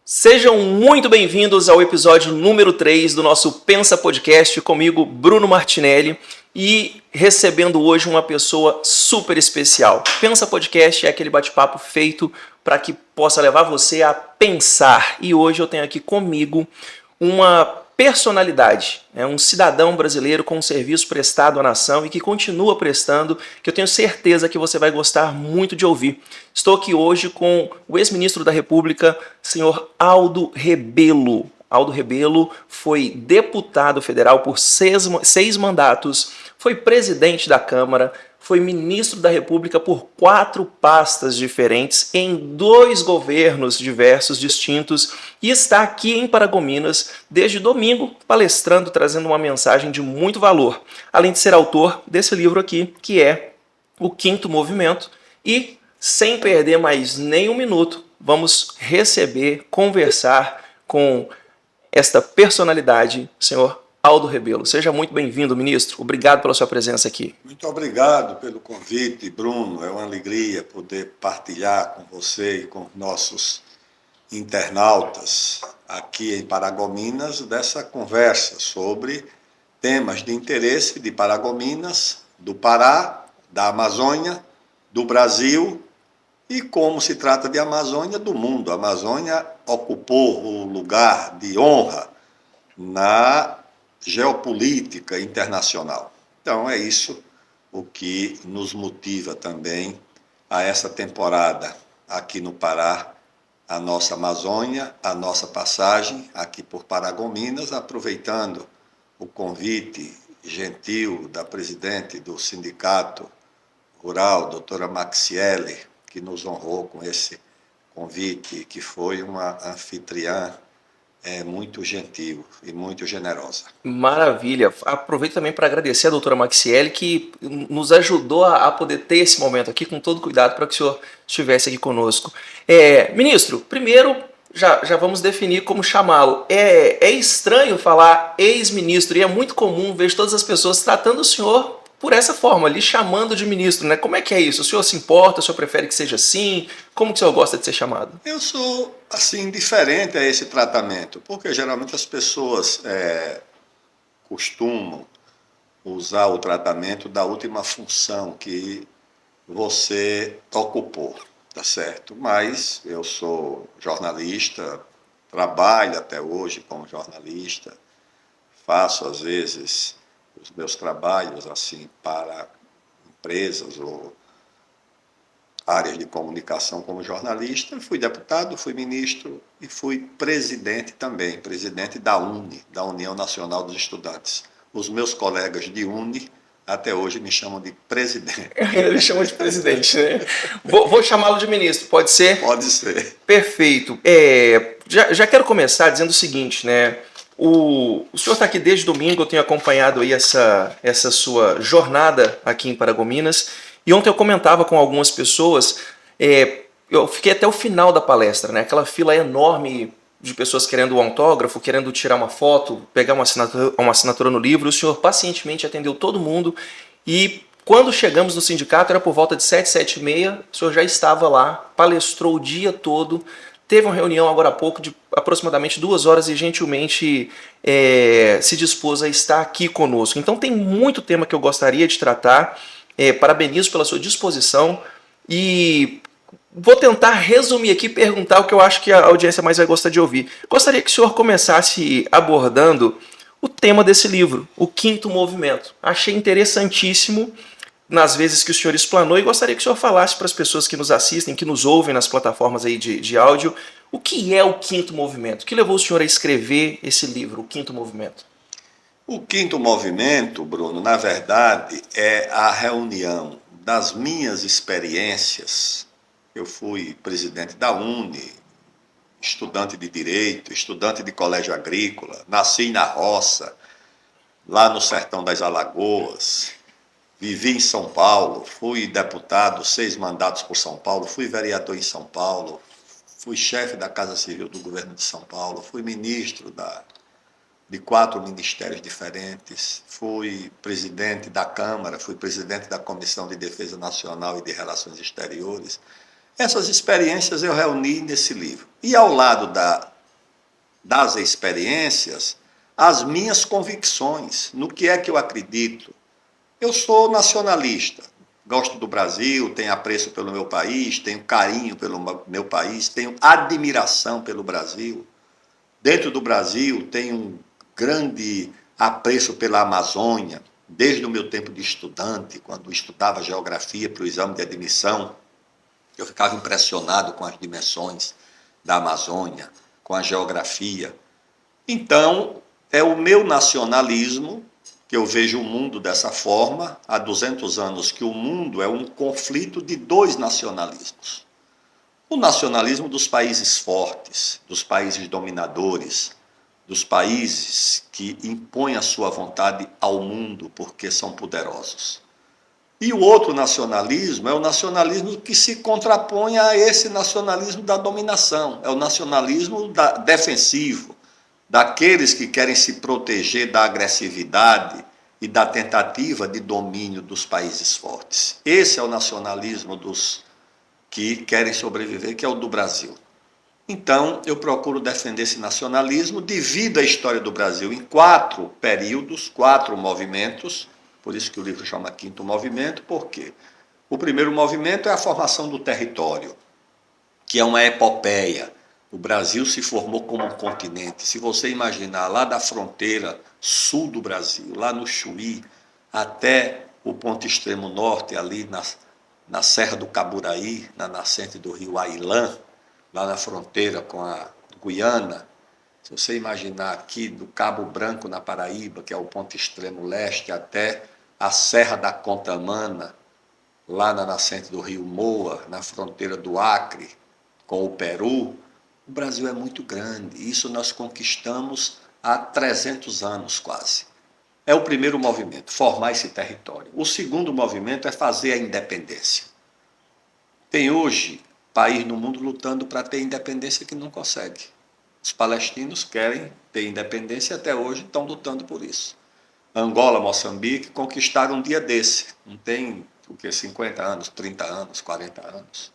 Sejam muito bem-vindos ao episódio número 3 do nosso Pensa Podcast, comigo, Bruno Martinelli, e recebendo hoje uma pessoa super especial. Pensa Podcast é aquele bate-papo feito para que possa levar você a pensar. E hoje eu tenho aqui comigo uma personalidade, um cidadão brasileiro com um serviço prestado à nação e que continua prestando, que eu tenho certeza que você vai gostar muito de ouvir. Estou aqui hoje com o ex-ministro da República, senhor Aldo Rebelo. Aldo Rebelo foi deputado federal por seis mandatos, foi presidente da Câmara, foi ministro da República por 4 pastas diferentes em 2 governos diversos, distintos, e está aqui em Paragominas desde domingo, palestrando, trazendo uma mensagem de muito valor, além de ser autor desse livro aqui, que é O Quinto Movimento. E, sem perder mais nem um minuto, vamos receber, conversar com esta personalidade, senhor Aldo Rebelo. Seja muito bem-vindo, ministro. Obrigado pela sua presença aqui. Muito obrigado pelo convite, Bruno. É uma alegria poder partilhar com você e com nossos internautas aqui em Paragominas dessa conversa sobre temas de interesse de Paragominas, do Pará, da Amazônia, do Brasil e, como se trata de Amazônia, do mundo. A Amazônia ocupou o lugar de honra na geopolítica internacional. Então, é isso o que nos motiva também a essa temporada aqui no Pará, a nossa Amazônia, a nossa passagem aqui por Paragominas, aproveitando o convite gentil da presidente do Sindicato Rural, doutora Maxiele, que nos honrou com esse convite, que foi uma anfitriã muito gentil e muito generosa. Maravilha. Aproveito também para agradecer a doutora Maxiele, que nos ajudou a poder ter esse momento aqui com todo cuidado para que o senhor estivesse aqui conosco. Ministro, primeiro já vamos definir como chamá-lo. É estranho falar ex-ministro e é muito comum ver todas as pessoas tratando o senhor por essa forma, lhe chamando de ministro, né? Como é que é isso? O senhor se importa? O senhor prefere que seja assim? Como que o senhor gosta de ser chamado? Eu sou, assim, diferente a esse tratamento, porque geralmente as pessoas costumam usar o tratamento da última função que você ocupou, tá certo? Mas eu sou jornalista, trabalho até hoje como jornalista, faço às vezes os meus trabalhos assim para empresas ou áreas de comunicação como jornalista, fui deputado, fui ministro e fui presidente também, presidente da UNE, da União Nacional dos Estudantes. Os meus colegas de UNE até hoje me chamam de presidente. Ele chama de presidente, né? Vou chamá-lo de ministro, pode ser? Pode ser. Perfeito. Já quero começar dizendo o seguinte, né? O senhor está aqui desde domingo, eu tenho acompanhado aí essa sua jornada aqui em Paragominas, e ontem eu comentava com algumas pessoas, eu fiquei até o final da palestra, né? Aquela fila enorme de pessoas querendo um autógrafo, querendo tirar uma foto, pegar uma assinatura no livro. O senhor pacientemente atendeu todo mundo e quando chegamos no sindicato era por volta de 7, 7h30, o senhor já estava lá, palestrou o dia todo, teve uma reunião agora há pouco de aproximadamente 2 horas e gentilmente se dispôs a estar aqui conosco. Então tem muito tema que eu gostaria de tratar, parabenizo pela sua disposição e vou tentar resumir aqui e perguntar o que eu acho que a audiência mais vai gostar de ouvir. Gostaria que o senhor começasse abordando o tema desse livro, O Quinto Movimento. Achei interessantíssimo nas vezes que o senhor explanou e gostaria que o senhor falasse para as pessoas que nos assistem, que nos ouvem nas plataformas aí de áudio, o que é o Quinto Movimento? O que levou o senhor a escrever esse livro, O Quinto Movimento? O Quinto Movimento, Bruno, na verdade, é a reunião das minhas experiências. Eu fui presidente da UNE, estudante de Direito, estudante de colégio agrícola, nasci na roça, lá no sertão das Alagoas, vivi em São Paulo, fui deputado, 6 mandatos por São Paulo, fui vereador em São Paulo, fui chefe da Casa Civil do governo de São Paulo, fui ministro de 4 ministérios diferentes, fui presidente da Câmara, fui presidente da Comissão de Defesa Nacional e de Relações Exteriores. Essas experiências eu reuni nesse livro. E ao lado das experiências, as minhas convicções, no que é que eu acredito. Eu sou nacionalista, gosto do Brasil, tenho apreço pelo meu país, tenho carinho pelo meu país, tenho admiração pelo Brasil. Dentro do Brasil, tenho um grande apreço pela Amazônia, desde o meu tempo de estudante, quando estudava geografia para o exame de admissão, eu ficava impressionado com as dimensões da Amazônia, com a geografia. Então, é o meu nacionalismo, que eu vejo o mundo dessa forma, há 200 anos que o mundo é um conflito de dois nacionalismos. O nacionalismo dos países fortes, dos países dominadores, dos países que impõem a sua vontade ao mundo porque são poderosos. E o outro nacionalismo é o nacionalismo que se contrapõe a esse nacionalismo da dominação, é o nacionalismo defensivo, daqueles que querem se proteger da agressividade e da tentativa de domínio dos países fortes. Esse é o nacionalismo dos que querem sobreviver, que é o do Brasil. Então, eu procuro defender esse nacionalismo, divido a história do Brasil em 4 períodos, 4 movimentos, por isso que o livro chama Quinto Movimento, porque o primeiro movimento é a formação do território, que é uma epopeia. O Brasil se formou como um continente. Se você imaginar lá da fronteira sul do Brasil, lá no Chuí, até o ponto extremo norte, ali na Serra do Caburaí, na nascente do rio Ailã, lá na fronteira com a Guiana, se você imaginar aqui do Cabo Branco, na Paraíba, que é o ponto extremo leste, até a Serra da Contamana, lá na nascente do rio Moa, na fronteira do Acre com o Peru, o Brasil é muito grande. Isso nós conquistamos há 300 anos quase. É o primeiro movimento, formar esse território. O segundo movimento é fazer a independência. Tem hoje país no mundo lutando para ter independência que não consegue. Os palestinos querem ter independência e até hoje estão lutando por isso. Angola, Moçambique conquistaram um dia desse. Não tem 50 anos, 30 anos, 40 anos.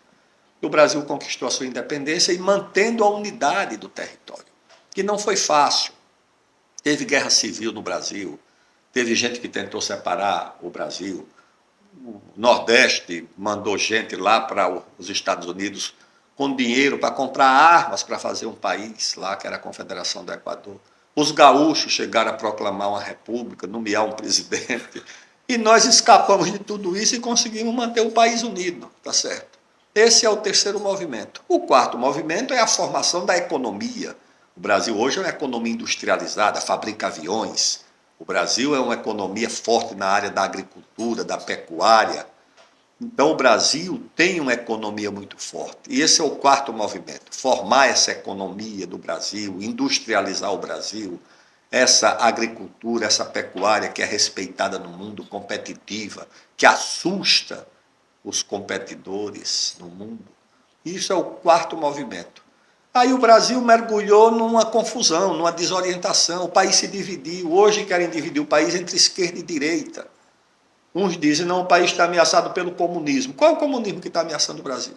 O Brasil conquistou a sua independência e mantendo a unidade do território, que não foi fácil. Teve guerra civil no Brasil, teve gente que tentou separar o Brasil. O Nordeste mandou gente lá para os Estados Unidos com dinheiro para comprar armas para fazer um país lá, que era a Confederação do Equador. Os gaúchos chegaram a proclamar uma república, nomear um presidente. E nós escapamos de tudo isso e conseguimos manter o país unido, tá certo? Esse é o terceiro movimento. O quarto movimento é a formação da economia. O Brasil hoje é uma economia industrializada, fabrica aviões. O Brasil é uma economia forte na área da agricultura, da pecuária. Então, o Brasil tem uma economia muito forte. E esse é o quarto movimento, formar essa economia do Brasil, industrializar o Brasil, essa agricultura, essa pecuária que é respeitada no mundo, competitiva, que assusta os competidores no mundo. Isso é o quarto movimento. Aí o Brasil mergulhou numa confusão, numa desorientação, o país se dividiu. Hoje querem dividir o país entre esquerda e direita. Uns dizem, não, o país está ameaçado pelo comunismo. Qual é o comunismo que está ameaçando o Brasil?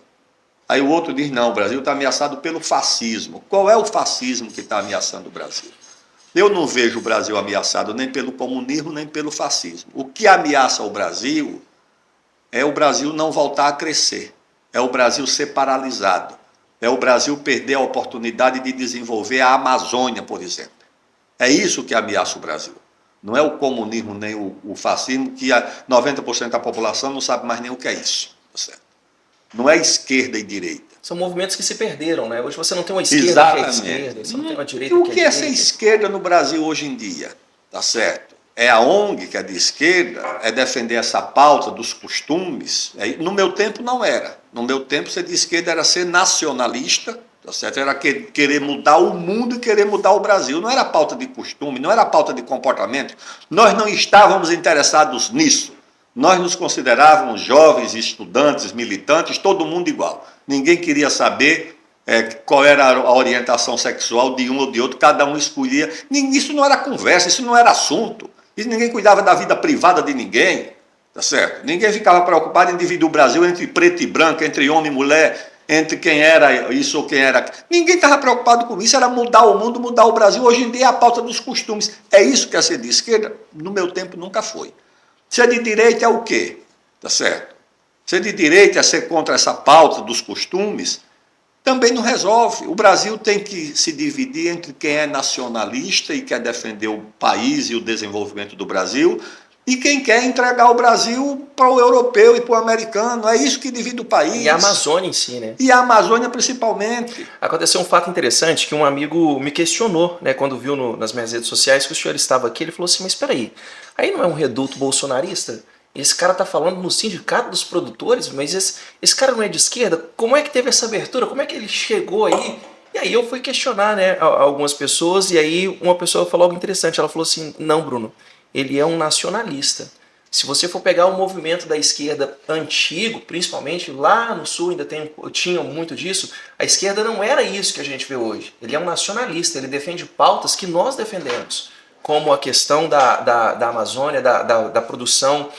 Aí o outro diz, não, o Brasil está ameaçado pelo fascismo. Qual é o fascismo que está ameaçando o Brasil? Eu não vejo o Brasil ameaçado nem pelo comunismo, nem pelo fascismo. O que ameaça o Brasil é o Brasil não voltar a crescer. É o Brasil ser paralisado. É o Brasil perder a oportunidade de desenvolver a Amazônia, por exemplo. É isso que ameaça o Brasil. Não é o comunismo nem o fascismo, que 90% da população não sabe mais nem o que é isso. Certo? Não é esquerda e direita. São movimentos que se perderam, né? Hoje você não tem uma esquerda que é esquerda, você não tem uma direita que é direita. E o que é ser esquerda no Brasil hoje em dia? Tá certo? É a ONG, que é de esquerda, é defender essa pauta dos costumes. No meu tempo não era. No meu tempo ser de esquerda era ser nacionalista, tá certo? Era querer mudar o mundo e querer mudar o Brasil. Não era pauta de costume, não era pauta de comportamento. Nós não estávamos interessados nisso. Nós nos considerávamos jovens, estudantes, militantes, todo mundo igual. Ninguém queria saber qual era a orientação sexual de um ou de outro, cada um escolhia. Isso não era conversa, isso não era assunto. Isso ninguém cuidava da vida privada de ninguém, tá certo? Ninguém ficava preocupado em dividir o Brasil entre preto e branco, entre homem e mulher, entre quem era isso ou quem era... Ninguém estava preocupado com isso, era mudar o mundo, mudar o Brasil. Hoje em dia é a pauta dos costumes. É isso que é ser de esquerda? No meu tempo nunca foi. Ser de direita é o quê? Tá certo? Ser de direita é ser contra essa pauta dos costumes? Também não resolve. O Brasil tem que se dividir entre quem é nacionalista e quer defender o país e o desenvolvimento do Brasil e quem quer entregar o Brasil para o europeu e para o americano. É isso que divide o país. E a Amazônia em si, né? E a Amazônia principalmente. Aconteceu um fato interessante que um amigo me questionou, né, quando viu nas minhas redes sociais que o senhor estava aqui. Ele falou assim, mas espera aí não é um reduto bolsonarista? Esse cara tá falando no sindicato dos produtores, mas esse cara não é de esquerda? Como é que teve essa abertura? Como é que ele chegou aí? E aí eu fui questionar, né, algumas pessoas, e aí uma pessoa falou algo interessante. Ela falou assim, não, Bruno, ele é um nacionalista. Se você for pegar o movimento da esquerda antigo, principalmente lá no sul ainda tinha muito disso, a esquerda não era isso que a gente vê hoje. Ele é um nacionalista, ele defende pautas que nós defendemos, como a questão da Amazônia, da produção,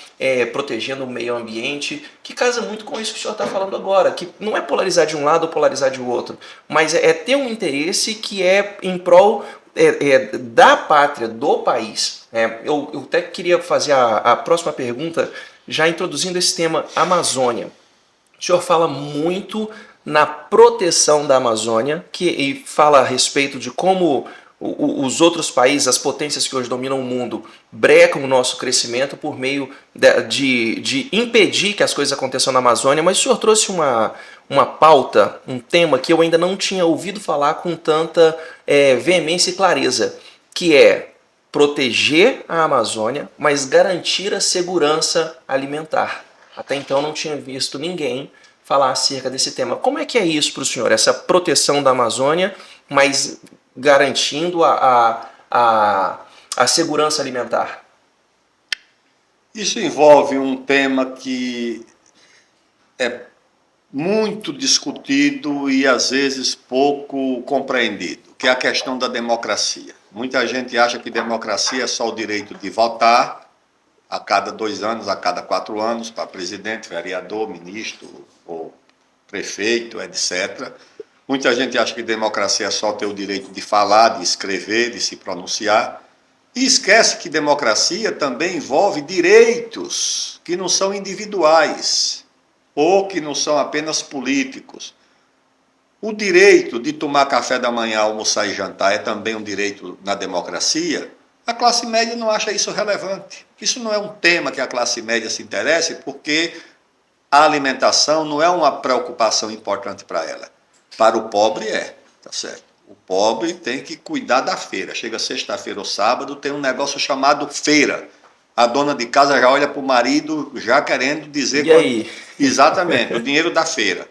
protegendo o meio ambiente, que casa muito com isso que o senhor está falando agora, que não é polarizar de um lado ou polarizar de outro, mas é ter um interesse que é em prol da pátria, do país. Eu até queria fazer a próxima pergunta, já introduzindo esse tema Amazônia. O senhor fala muito na proteção da Amazônia, e fala a respeito de como os outros países, as potências que hoje dominam o mundo, brecam o nosso crescimento por meio de impedir que as coisas aconteçam na Amazônia, mas o senhor trouxe uma pauta, um tema que eu ainda não tinha ouvido falar com tanta veemência e clareza, que é proteger a Amazônia, mas garantir a segurança alimentar. Até então não tinha visto ninguém falar acerca desse tema. Como é que é isso para o senhor, essa proteção da Amazônia, mas garantindo a segurança alimentar? Isso envolve um tema que é muito discutido e às vezes pouco compreendido, que é a questão da democracia. Muita gente acha que democracia é só o direito de votar a cada 2 anos, a cada 4 anos, para presidente, vereador, ministro ou prefeito, etc. Muita gente acha que democracia é só ter o direito de falar, de escrever, de se pronunciar. E esquece que democracia também envolve direitos que não são individuais ou que não são apenas políticos. O direito de tomar café da manhã, almoçar e jantar é também um direito na democracia. A classe média não acha isso relevante. Isso não é um tema que a classe média se interesse, porque a alimentação não é uma preocupação importante para ela. Para o pobre tá certo? O pobre tem que cuidar da feira. Chega sexta-feira ou sábado, tem um negócio chamado feira. A dona de casa já olha para o marido, já querendo dizer... E aí? Exatamente, o dinheiro da feira.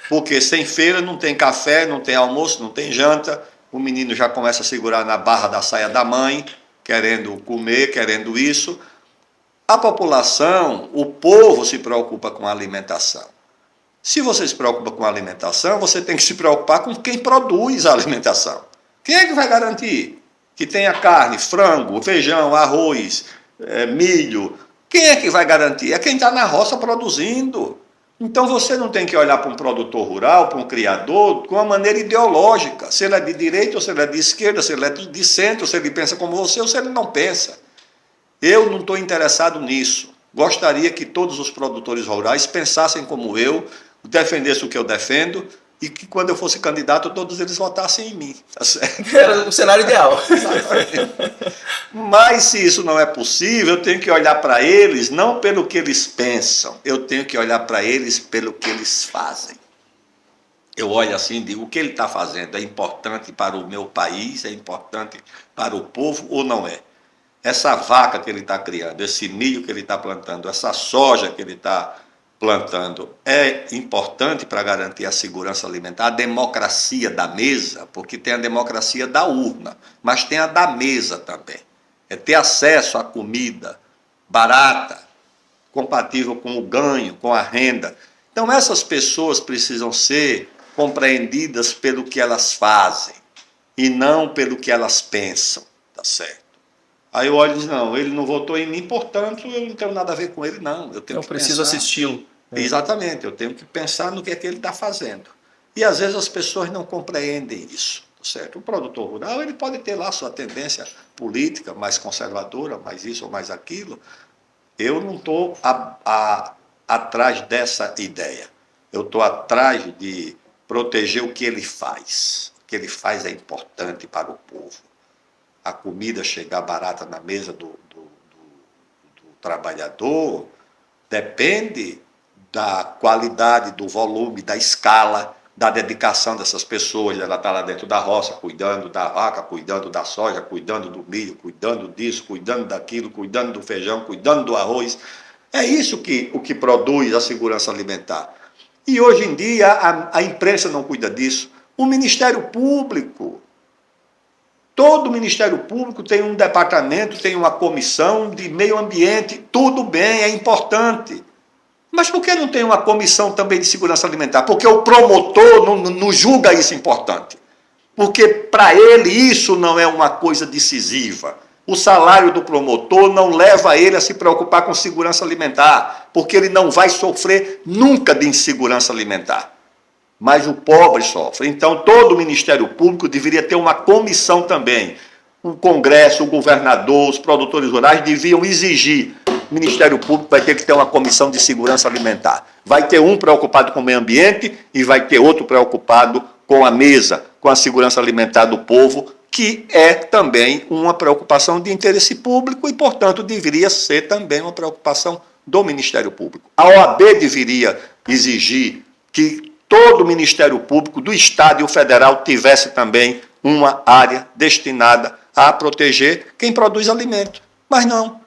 Porque sem feira não tem café, não tem almoço, não tem janta. O menino já começa a segurar na barra da saia da mãe, querendo comer, querendo isso. A população, o povo se preocupa com a alimentação. Se você se preocupa com a alimentação, você tem que se preocupar com quem produz a alimentação. Quem é que vai garantir que tenha carne, frango, feijão, arroz, milho? Quem é que vai garantir? É quem está na roça produzindo. Então você não tem que olhar para um produtor rural, para um criador, com uma maneira ideológica. Se ele é de direita ou se ele é de esquerda, se ele é de centro, se ele pensa como você ou se ele não pensa. Eu não estou interessado nisso. Gostaria que todos os produtores rurais pensassem como eu, defendessem o que eu defendo e que quando eu fosse candidato todos eles votassem em mim. Tá certo? Era o cenário ideal. Mas se isso não é possível, eu tenho que olhar para eles não pelo que eles pensam, eu tenho que olhar para eles pelo que eles fazem. Eu olho assim e digo, o que ele está fazendo é importante para o meu país, é importante para o povo ou não é? Essa vaca que ele está criando, esse milho que ele está plantando, essa soja que ele está plantando, é importante para garantir a segurança alimentar, a democracia da mesa, porque tem a democracia da urna, mas tem a da mesa também. É ter acesso à comida barata, compatível com o ganho, com a renda. Então essas pessoas precisam ser compreendidas pelo que elas fazem e não pelo que elas pensam, tá certo? Aí eu olho e digo, não, ele não votou em mim, portanto, eu não tenho nada a ver com ele, não. Eu preciso assisti-lo. Exatamente, eu tenho que pensar no que é que ele está fazendo. E às vezes as pessoas não compreendem isso, certo? O produtor rural ele pode ter lá sua tendência política mais conservadora, mais isso ou mais aquilo. Eu não estou atrás dessa ideia. Eu estou atrás de proteger o que ele faz. O que ele faz é importante para o povo. A comida chegar barata na mesa do trabalhador depende da qualidade, do volume, da escala, da dedicação dessas pessoas. Ela está lá dentro da roça, cuidando da vaca, cuidando da soja, cuidando do milho, cuidando disso, cuidando daquilo, cuidando do feijão, cuidando do arroz. É isso o que produz a segurança alimentar. E hoje em dia a imprensa não cuida disso. O Ministério Público, todo o Ministério Público tem um departamento, tem uma comissão de meio ambiente, tudo bem, é importante. Mas por que não tem uma comissão também de segurança alimentar? Porque o promotor não julga isso importante. Porque para ele isso não é uma coisa decisiva. O salário do promotor não leva ele a se preocupar com segurança alimentar, porque ele não vai sofrer nunca de insegurança alimentar. Mas o pobre sofre. Então, todo o Ministério Público deveria ter uma comissão também. O Congresso, o governador, os produtores rurais deviam exigir. O Ministério Público vai ter que ter uma comissão de segurança alimentar. Vai ter um preocupado com o meio ambiente e vai ter outro preocupado com a mesa, com a segurança alimentar do povo, que é também uma preocupação de interesse público e, portanto, deveria ser também uma preocupação do Ministério Público. A OAB deveria exigir que todo o Ministério Público do Estado e o Federal tivesse também uma área destinada a proteger quem produz alimento. Mas não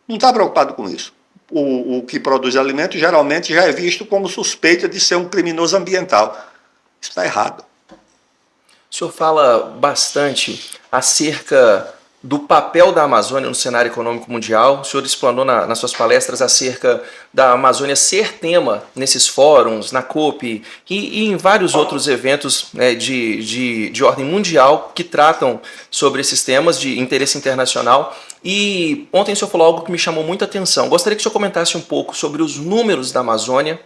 está preocupado com isso. O que produz alimento geralmente já é visto como suspeita de ser um criminoso ambiental. Isso está errado. O senhor fala bastante acerca do papel da Amazônia no cenário econômico mundial. O senhor explanou nas suas palestras acerca da Amazônia ser tema nesses fóruns, na COP e em vários outros eventos, né, de ordem mundial que tratam sobre esses temas de interesse internacional. E ontem o senhor falou algo que me chamou muita atenção. Gostaria que o senhor comentasse um pouco sobre os números da Amazônia,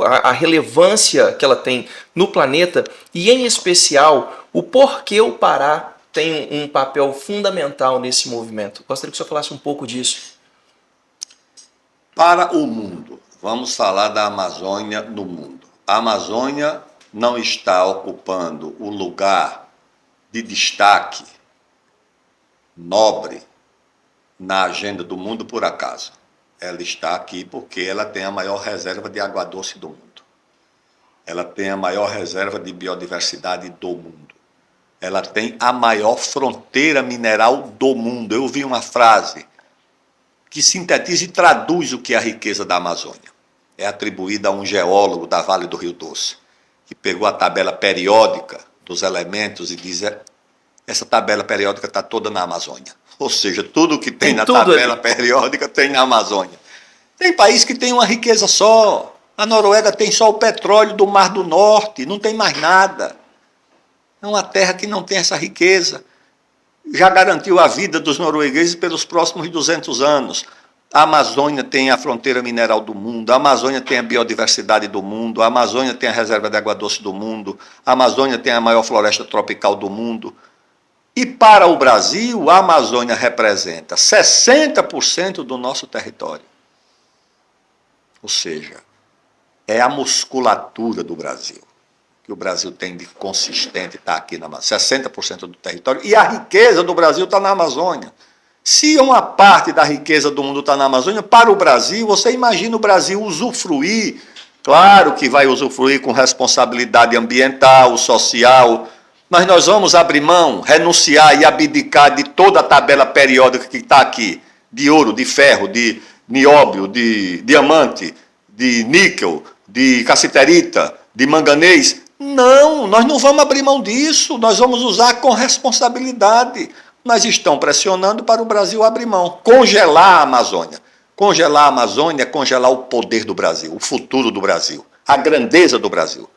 a relevância que ela tem no planeta e, em especial, o porquê o Pará tem um papel fundamental nesse movimento. Gostaria que o senhor falasse um pouco disso. Para o mundo, vamos falar da Amazônia no mundo. A Amazônia não está ocupando o lugar de destaque nobre na agenda do mundo por acaso. Ela está aqui porque ela tem a maior reserva de água doce do mundo. Ela tem a maior reserva de biodiversidade do mundo. Ela tem a maior fronteira mineral do mundo. Eu vi uma frase que sintetiza e traduz o que é a riqueza da Amazônia. É atribuída a um geólogo da Vale do Rio Doce, que pegou a tabela periódica dos elementos e diz: essa tabela periódica está toda na Amazônia. Ou seja, tudo que tem na tabela periódica tem na Amazônia. Tem país que tem uma riqueza só. A Noruega tem só o petróleo do Mar do Norte, não tem mais nada. É uma terra que não tem essa riqueza. Já garantiu a vida dos noruegueses pelos próximos 200 anos. A Amazônia tem a fronteira mineral do mundo, a Amazônia tem a biodiversidade do mundo, a Amazônia tem a reserva de água doce do mundo, a Amazônia tem a maior floresta tropical do mundo. E para o Brasil, a Amazônia representa 60% do nosso território. Ou seja, é a musculatura do Brasil. Que o Brasil tem de consistente está aqui na Amazônia, 60% do território, e a riqueza do Brasil está na Amazônia. Se uma parte da riqueza do mundo está na Amazônia, para o Brasil, você imagina o Brasil usufruir, claro que vai usufruir com responsabilidade ambiental, social, mas nós vamos abrir mão, renunciar e abdicar de toda a tabela periódica que está aqui, de ouro, de ferro, de nióbio, de diamante, de níquel, de cassiterita, de manganês. Não, nós não vamos abrir mão disso, nós vamos usar com responsabilidade. Mas estão pressionando para o Brasil abrir mão, congelar a Amazônia. Congelar a Amazônia é congelar o poder do Brasil, o futuro do Brasil, a grandeza do Brasil.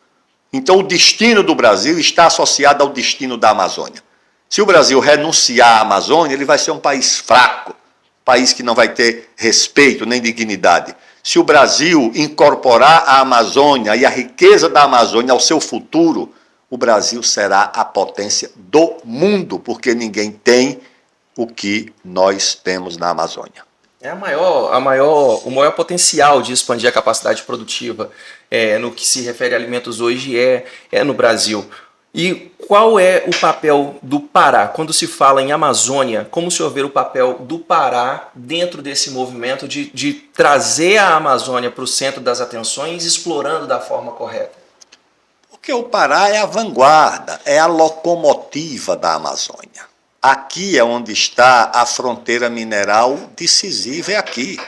Então o destino do Brasil está associado ao destino da Amazônia. Se o Brasil renunciar à Amazônia, ele vai ser um país fraco, um país que não vai ter respeito nem dignidade. Se o Brasil incorporar a Amazônia e a riqueza da Amazônia ao seu futuro, o Brasil será a potência do mundo, porque ninguém tem o que nós temos na Amazônia. É o maior potencial de expandir a capacidade produtiva no que se refere a alimentos hoje é no Brasil. E qual é o papel do Pará? Quando se fala em Amazônia, como o senhor vê o papel do Pará dentro desse movimento de trazer a Amazônia para o centro das atenções, explorando da forma correta? Porque o Pará é a vanguarda, é a locomotiva da Amazônia. Aqui é onde está a fronteira mineral decisiva, é aqui.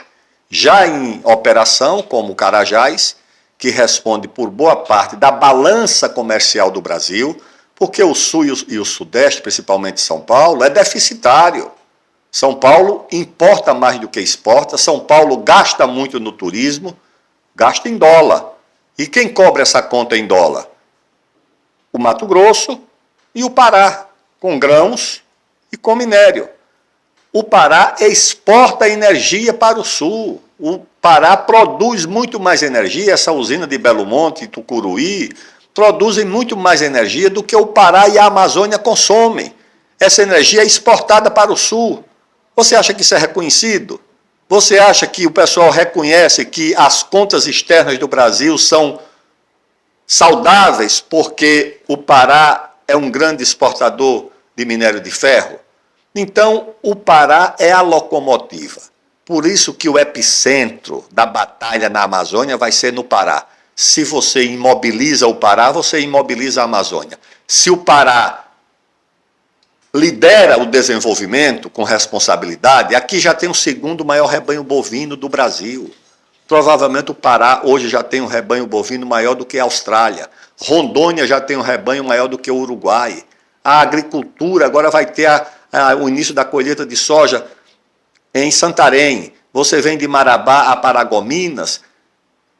Já em operação, como o Carajás, que responde por boa parte da balança comercial do Brasil, porque o Sul e o Sudeste, principalmente São Paulo, é deficitário. São Paulo importa mais do que exporta, São Paulo gasta muito no turismo, gasta em dólar. E quem cobra essa conta em dólar? O Mato Grosso e o Pará, com grãos e com minério. O Pará exporta energia para o Sul. O Pará produz muito mais energia. Essa usina de Belo Monte e Tucuruí produzem muito mais energia do que o Pará e a Amazônia consomem. Essa energia é exportada para o Sul. Você acha que isso é reconhecido? Você acha que o pessoal reconhece que as contas externas do Brasil são saudáveis porque o Pará é um grande exportador de minério de ferro? Então, o Pará é a locomotiva. Por isso que o epicentro da batalha na Amazônia vai ser no Pará. Se você imobiliza o Pará, você imobiliza a Amazônia. Se o Pará lidera o desenvolvimento com responsabilidade, aqui já tem o segundo maior rebanho bovino do Brasil. Provavelmente o Pará hoje já tem um rebanho bovino maior do que a Austrália. Rondônia já tem um rebanho maior do que o Uruguai. A agricultura agora vai ter o início da colheita de soja em Santarém. Você vem de Marabá a Paragominas,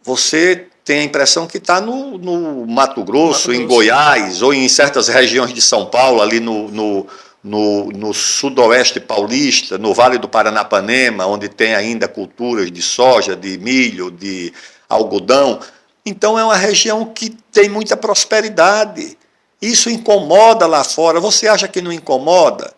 você tem a impressão que está no Mato Grosso, em Goiás, ou em certas regiões de São Paulo, ali no sudoeste paulista, no Vale do Paranapanema, onde tem ainda culturas de soja, de milho, de algodão. Então é uma região que tem muita prosperidade. Isso incomoda lá fora. Você acha que não incomoda?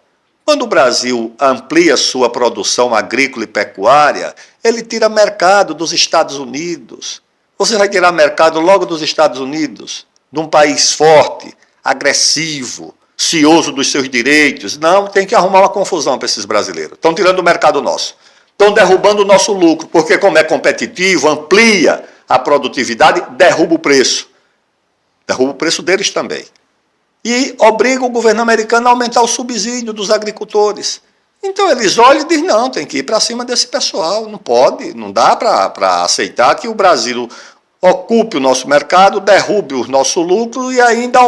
Quando o Brasil amplia sua produção agrícola e pecuária, ele tira mercado dos Estados Unidos. Você vai tirar mercado logo dos Estados Unidos, de um país forte, agressivo, cioso dos seus direitos. Não, tem que arrumar uma confusão para esses brasileiros. Estão tirando o mercado nosso. Estão derrubando o nosso lucro, porque como é competitivo, amplia a produtividade, derruba o preço. Derruba o preço deles também. E obriga o governo americano a aumentar o subsídio dos agricultores. Então eles olham e dizem, não, tem que ir para cima desse pessoal, não pode, não dá para aceitar que o Brasil ocupe o nosso mercado, derrube o nosso lucro e ainda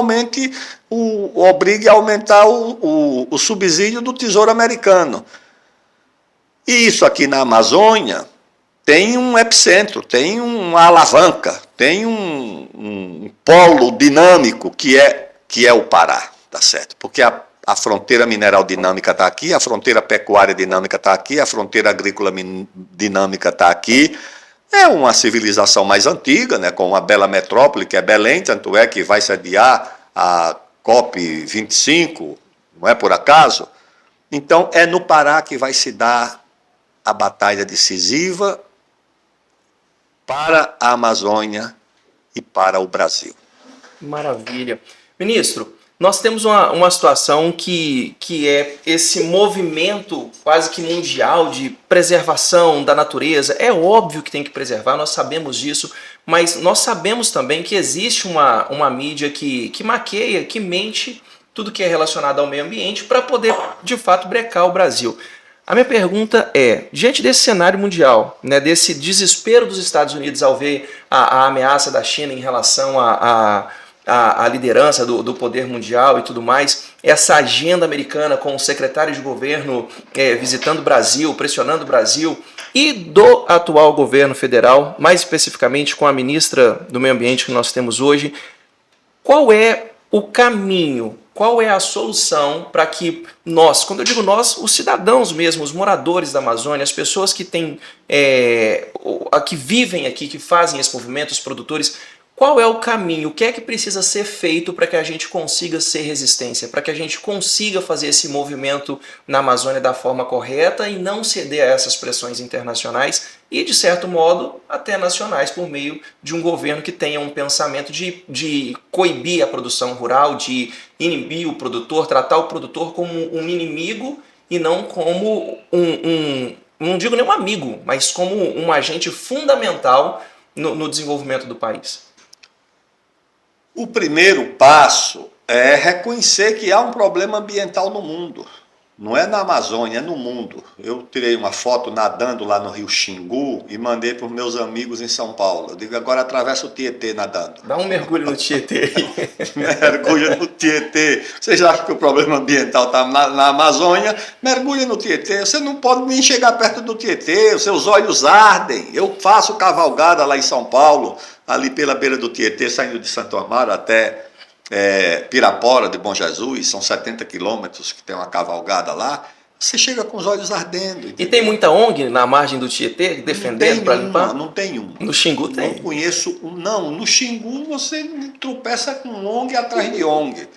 obrigue a aumentar o subsídio do Tesouro Americano. E isso aqui na Amazônia tem um epicentro, tem uma alavanca, tem um polo dinâmico que é o Pará, tá certo? Porque a fronteira mineral dinâmica está aqui, a fronteira pecuária dinâmica está aqui, a fronteira agrícola dinâmica está aqui. É uma civilização mais antiga, né, com uma bela metrópole que é Belém, tanto é que vai sediar a COP25, não é por acaso? Então é no Pará que vai se dar a batalha decisiva para a Amazônia e para o Brasil. Maravilha. Ministro, nós temos uma situação que é esse movimento quase que mundial de preservação da natureza. É óbvio que tem que preservar, nós sabemos disso, mas nós sabemos também que existe uma mídia que maqueia, que mente tudo que é relacionado ao meio ambiente para poder, de fato, brecar o Brasil. A minha pergunta é, diante desse cenário mundial, né, desse desespero dos Estados Unidos ao ver a ameaça da China em relação a liderança do poder mundial e tudo mais, essa agenda americana com o secretário de governo visitando o Brasil, pressionando o Brasil, e do atual governo federal, mais especificamente com a ministra do Meio Ambiente que nós temos hoje, qual é o caminho qual é a solução para que nós, quando eu digo nós, os cidadãos mesmo, os moradores da Amazônia, as pessoas que têm, que vivem aqui, que fazem esse movimento, os produtores, qual é o caminho? O que é que precisa ser feito para que a gente consiga ser resistência, para que a gente consiga fazer esse movimento na Amazônia da forma correta e não ceder a essas pressões internacionais e, de certo modo, até nacionais, por meio de um governo que tenha um pensamento de coibir a produção rural, de inibir o produtor, tratar o produtor como um inimigo e não como não digo nem um amigo, mas como um agente fundamental no desenvolvimento do país. O primeiro passo é reconhecer que há um problema ambiental no mundo. Não é na Amazônia, é no mundo. Eu tirei uma foto nadando lá no Rio Xingu e mandei para os meus amigos em São Paulo. Eu digo, agora atravessa o Tietê nadando. Dá um mergulho no Tietê aí. Mergulha no Tietê. Vocês acham que o problema ambiental está na Amazônia? Mergulha no Tietê. Você não pode nem chegar perto do Tietê, os seus olhos ardem. Eu faço cavalgada lá em São Paulo, ali pela beira do Tietê, saindo de Santo Amaro até Pirapora de Bom Jesus, são 70 quilômetros que tem uma cavalgada lá, você chega com os olhos ardendo. Entendeu? E tem muita ONG na margem do Tietê defendendo para limpar? Não tem uma. No Xingu tem? Não conheço, não. No Xingu você tropeça com ONG atrás de ONG.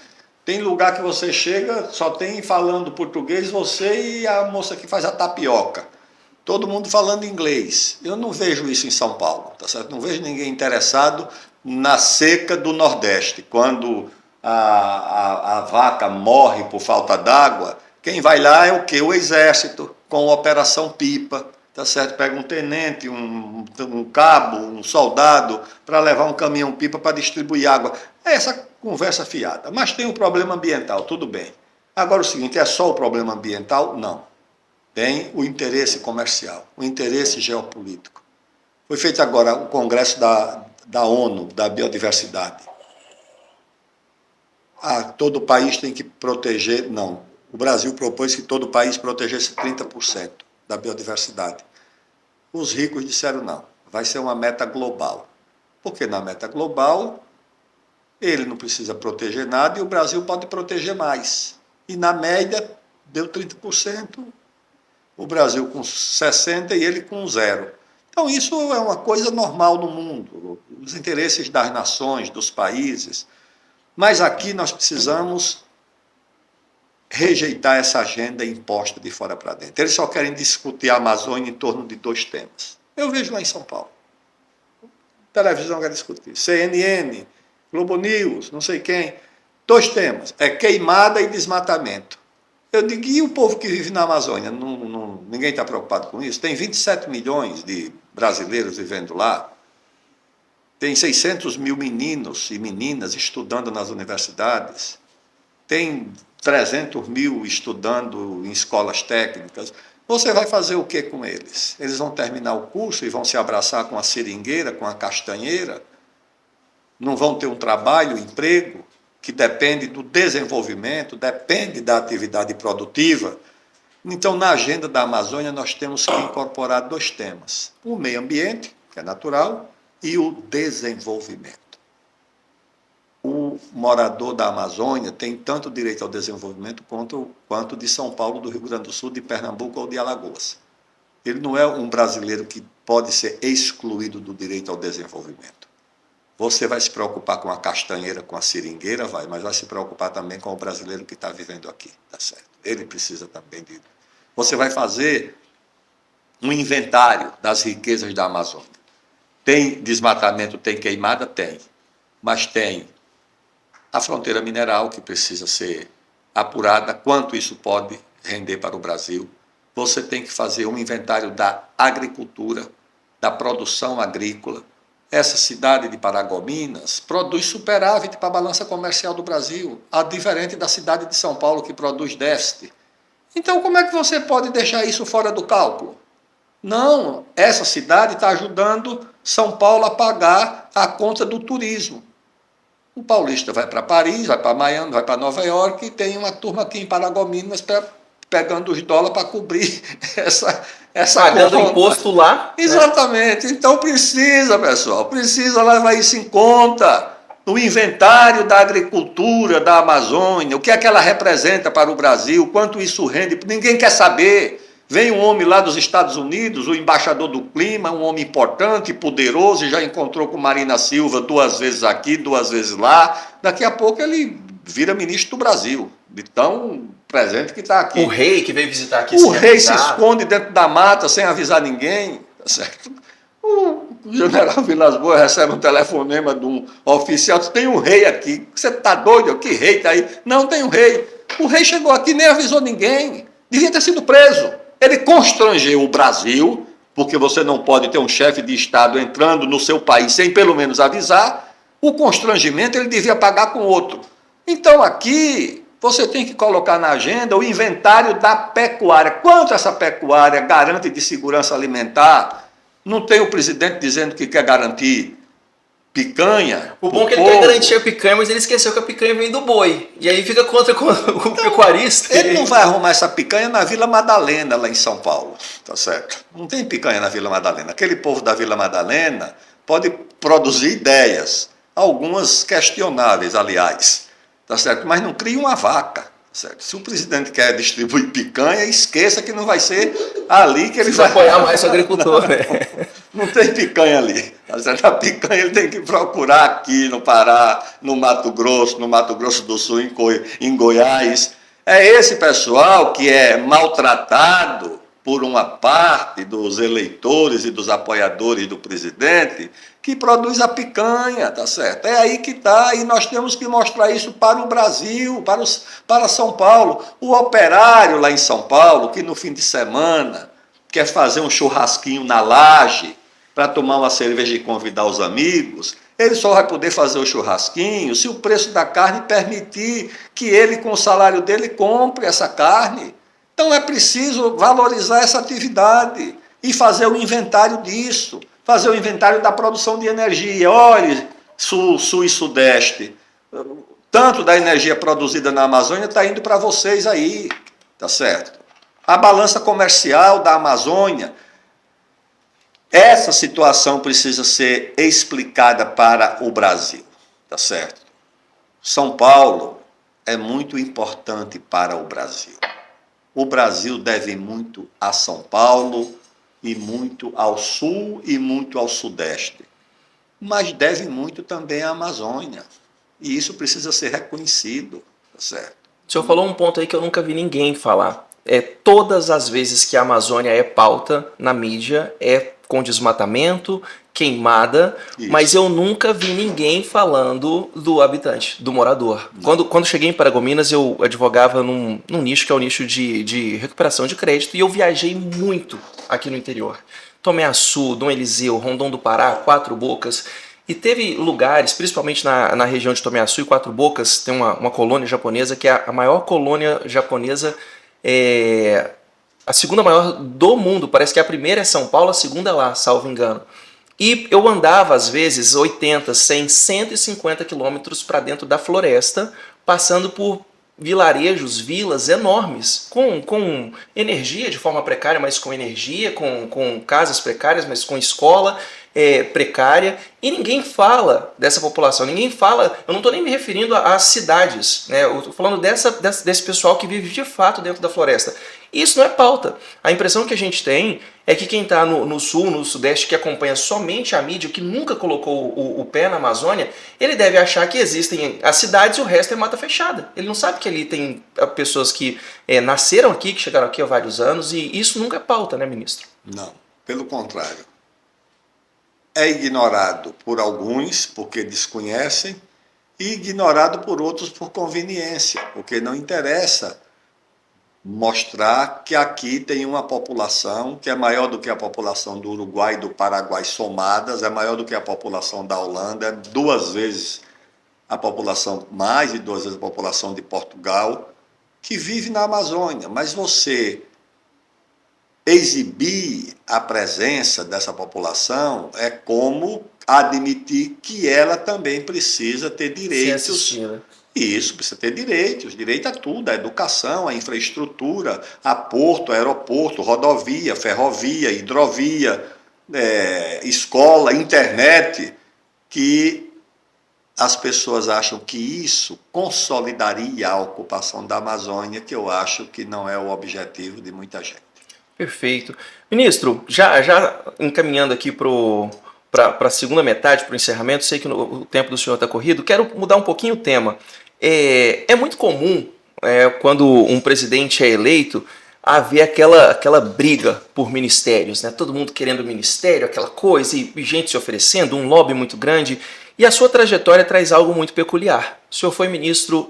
Tem lugar que você chega, só tem falando português, você e a moça que faz a tapioca. Todo mundo falando inglês. Eu não vejo isso em São Paulo, tá certo? Não vejo ninguém interessado na seca do Nordeste. Quando a vaca morre por falta d'água, quem vai lá é o quê? O Exército, com a Operação Pipa, tá certo? Pega um tenente, um cabo, um soldado, para levar um caminhão-pipa para distribuir água. É essa conversa fiada. Mas tem um problema ambiental, tudo bem. Agora o seguinte, é só o problema ambiental? Não. Tem o interesse comercial, o interesse geopolítico. Foi feito agora o Congresso da ONU, da Biodiversidade. Todo o país tem que proteger, não. O Brasil propôs que todo o país protegesse 30% da biodiversidade. Os ricos disseram não, vai ser uma meta global. Porque na meta global, ele não precisa proteger nada e o Brasil pode proteger mais. E na média, deu 30%, o Brasil com 60% e ele com 0%. Então isso é uma coisa normal no mundo, os interesses das nações, dos países. Mas aqui nós precisamos rejeitar essa agenda imposta de fora para dentro. Eles só querem discutir a Amazônia em torno de 2 temas. Eu vejo lá em São Paulo. A televisão quer discutir. CNN, Globo News, não sei quem. 2 temas. É queimada e desmatamento. Eu digo, e o povo que vive na Amazônia? Ninguém está preocupado com isso? Tem 27 milhões de brasileiros vivendo lá. Tem 600 mil meninos e meninas estudando nas universidades. Tem 300 mil estudando em escolas técnicas. Você vai fazer o que com eles? Eles vão terminar o curso e vão se abraçar com a seringueira, com a castanheira? Não vão ter um trabalho, um emprego, que depende do desenvolvimento, depende da atividade produtiva? Então, na agenda da Amazônia, nós temos que incorporar 2 temas. O meio ambiente, que é natural, e o desenvolvimento. O morador da Amazônia tem tanto direito ao desenvolvimento quanto de São Paulo, do Rio Grande do Sul, de Pernambuco ou de Alagoas. Ele não é um brasileiro que pode ser excluído do direito ao desenvolvimento. Você vai se preocupar com a castanheira, com a seringueira, mas vai se preocupar também com o brasileiro que está vivendo aqui, tá certo? Ele precisa também de... Você vai fazer um inventário das riquezas da Amazônia. Tem desmatamento, tem queimada? Tem. Mas tem a fronteira mineral, que precisa ser apurada, quanto isso pode render para o Brasil. Você tem que fazer um inventário da agricultura, da produção agrícola. Essa cidade de Paragominas produz superávit para a balança comercial do Brasil, diferente da cidade de São Paulo, que produz déficit. Então, como é que você pode deixar isso fora do cálculo? Não, essa cidade está ajudando São Paulo a pagar a conta do turismo. O paulista vai para Paris, vai para Miami, vai para Nova York e tem uma turma aqui em Paragominas pegando os dólares para cobrir essa pagando conta. Imposto lá. Exatamente. Né? Então precisa, pessoal, precisa levar isso em conta. o inventário da agricultura da Amazônia, o que é que ela representa para o Brasil, quanto isso rende, ninguém quer saber. Vem um homem lá dos Estados Unidos, o embaixador do clima, um homem importante, poderoso, e já encontrou com Marina Silva 2 vezes aqui, 2 vezes lá. Daqui a pouco ele vira ministro do Brasil, de tão presente que está aqui. O rei que veio visitar aqui. O rei se esconde dentro da mata sem avisar ninguém, tá certo? O general Vilas Boas recebe um telefonema de um oficial, diz, tem um rei aqui, você está doido? Que rei está aí? Não, tem um rei. O rei chegou aqui, nem avisou ninguém, devia ter sido preso. Ele constrangeu o Brasil, porque você não pode ter um chefe de Estado entrando no seu país sem pelo menos avisar. O constrangimento ele devia pagar com outro. Então aqui você tem que colocar na agenda o inventário da pecuária. Quanto essa pecuária garante de segurança alimentar? Não tem o presidente dizendo que quer garantir picanha? O bom é que ele quer garantir a picanha, mas ele esqueceu que a picanha vem do boi. E aí fica contra o pecuarista. Ele não vai arrumar essa picanha na Vila Madalena, lá em São Paulo. Tá certo? Não tem picanha na Vila Madalena. Aquele povo da Vila Madalena pode produzir ideias, algumas questionáveis, aliás. Tá certo? Mas não cria uma vaca. Certo? Se o presidente quer distribuir picanha, esqueça que não vai ser ali que ele vai apoiar mais o agricultor. Não tem picanha ali. Tá certo? A picanha ele tem que procurar aqui no Pará, no Mato Grosso do Sul, em Goiás. É esse pessoal que é maltratado por uma parte dos eleitores e dos apoiadores do presidente que produz a picanha, tá certo? É aí que está, e nós temos que mostrar isso para o Brasil, para São Paulo. O operário lá em São Paulo, que no fim de semana quer fazer um churrasquinho na laje para tomar uma cerveja e convidar os amigos, ele só vai poder fazer o churrasquinho se o preço da carne permitir que ele, com o salário dele, compre essa carne. Então é preciso valorizar essa atividade e fazer o inventário disso, fazer o inventário da produção de energia. Olha, sul e sudeste, tanto da energia produzida na Amazônia está indo para vocês aí, tá certo? A balança comercial da Amazônia, essa situação precisa ser explicada para o Brasil, tá certo? São Paulo é muito importante para o Brasil. O Brasil deve muito a São Paulo, e muito ao sul e muito ao sudeste. Mas deve muito também à Amazônia. E isso precisa ser reconhecido, tá certo? O senhor falou um ponto aí que eu nunca vi ninguém falar. Todas as vezes que a Amazônia é pauta na mídia, é com desmatamento, queimada, isso. Mas eu nunca vi ninguém falando do habitante, do morador. Quando cheguei em Paragominas, eu advogava num nicho que é o nicho de recuperação de crédito, e eu viajei muito aqui no interior. Tomiaçu, Dom Eliseu, Rondon do Pará, Quatro Bocas, e teve lugares, principalmente na região de Tomiaçu e Quatro Bocas, tem uma colônia japonesa que é a maior colônia japonesa, a segunda maior do mundo. Parece que a primeira é São Paulo, a segunda é lá, salvo engano. E eu andava, às vezes, 80, 100, 150 quilômetros para dentro da floresta, passando por vilarejos, vilas enormes, com energia de forma precária, mas com energia, com casas precárias, mas com escola precária. E ninguém fala dessa população, ninguém fala, eu não estou nem me referindo às cidades, né? Eu estou falando desse pessoal que vive de fato dentro da floresta. Isso não é pauta. A impressão que a gente tem é que quem está no sul, no sudeste, que acompanha somente a mídia, que nunca colocou o pé na Amazônia, ele deve achar que existem as cidades e o resto é mata fechada. Ele não sabe que ali tem pessoas que nasceram aqui, que chegaram aqui há vários anos, e isso nunca é pauta, né, ministro? Não, pelo contrário. É ignorado por alguns, porque desconhecem, e ignorado por outros por conveniência, porque não interessa mostrar que aqui tem uma população que é maior do que a população do Uruguai e do Paraguai somadas, é maior do que a população da Holanda, é 2 vezes a população, mais de 2 vezes a população de Portugal, que vive na Amazônia. Mas você exibir a presença dessa população é como admitir que ela também precisa ter direitos. Isso, precisa ter direitos, direito a tudo, a educação, a infraestrutura, a porto, aeroporto, rodovia, ferrovia, hidrovia, escola, internet, que as pessoas acham que isso consolidaria a ocupação da Amazônia, que eu acho que não é o objetivo de muita gente. Perfeito. Ministro, já encaminhando aqui para a segunda metade, para o encerramento, sei que o tempo do senhor está corrido, quero mudar um pouquinho o tema. É muito comum, quando um presidente é eleito, haver aquela briga por ministérios, né? Todo mundo querendo ministério, aquela coisa, e gente se oferecendo, um lobby muito grande. E a sua trajetória traz algo muito peculiar. O senhor foi ministro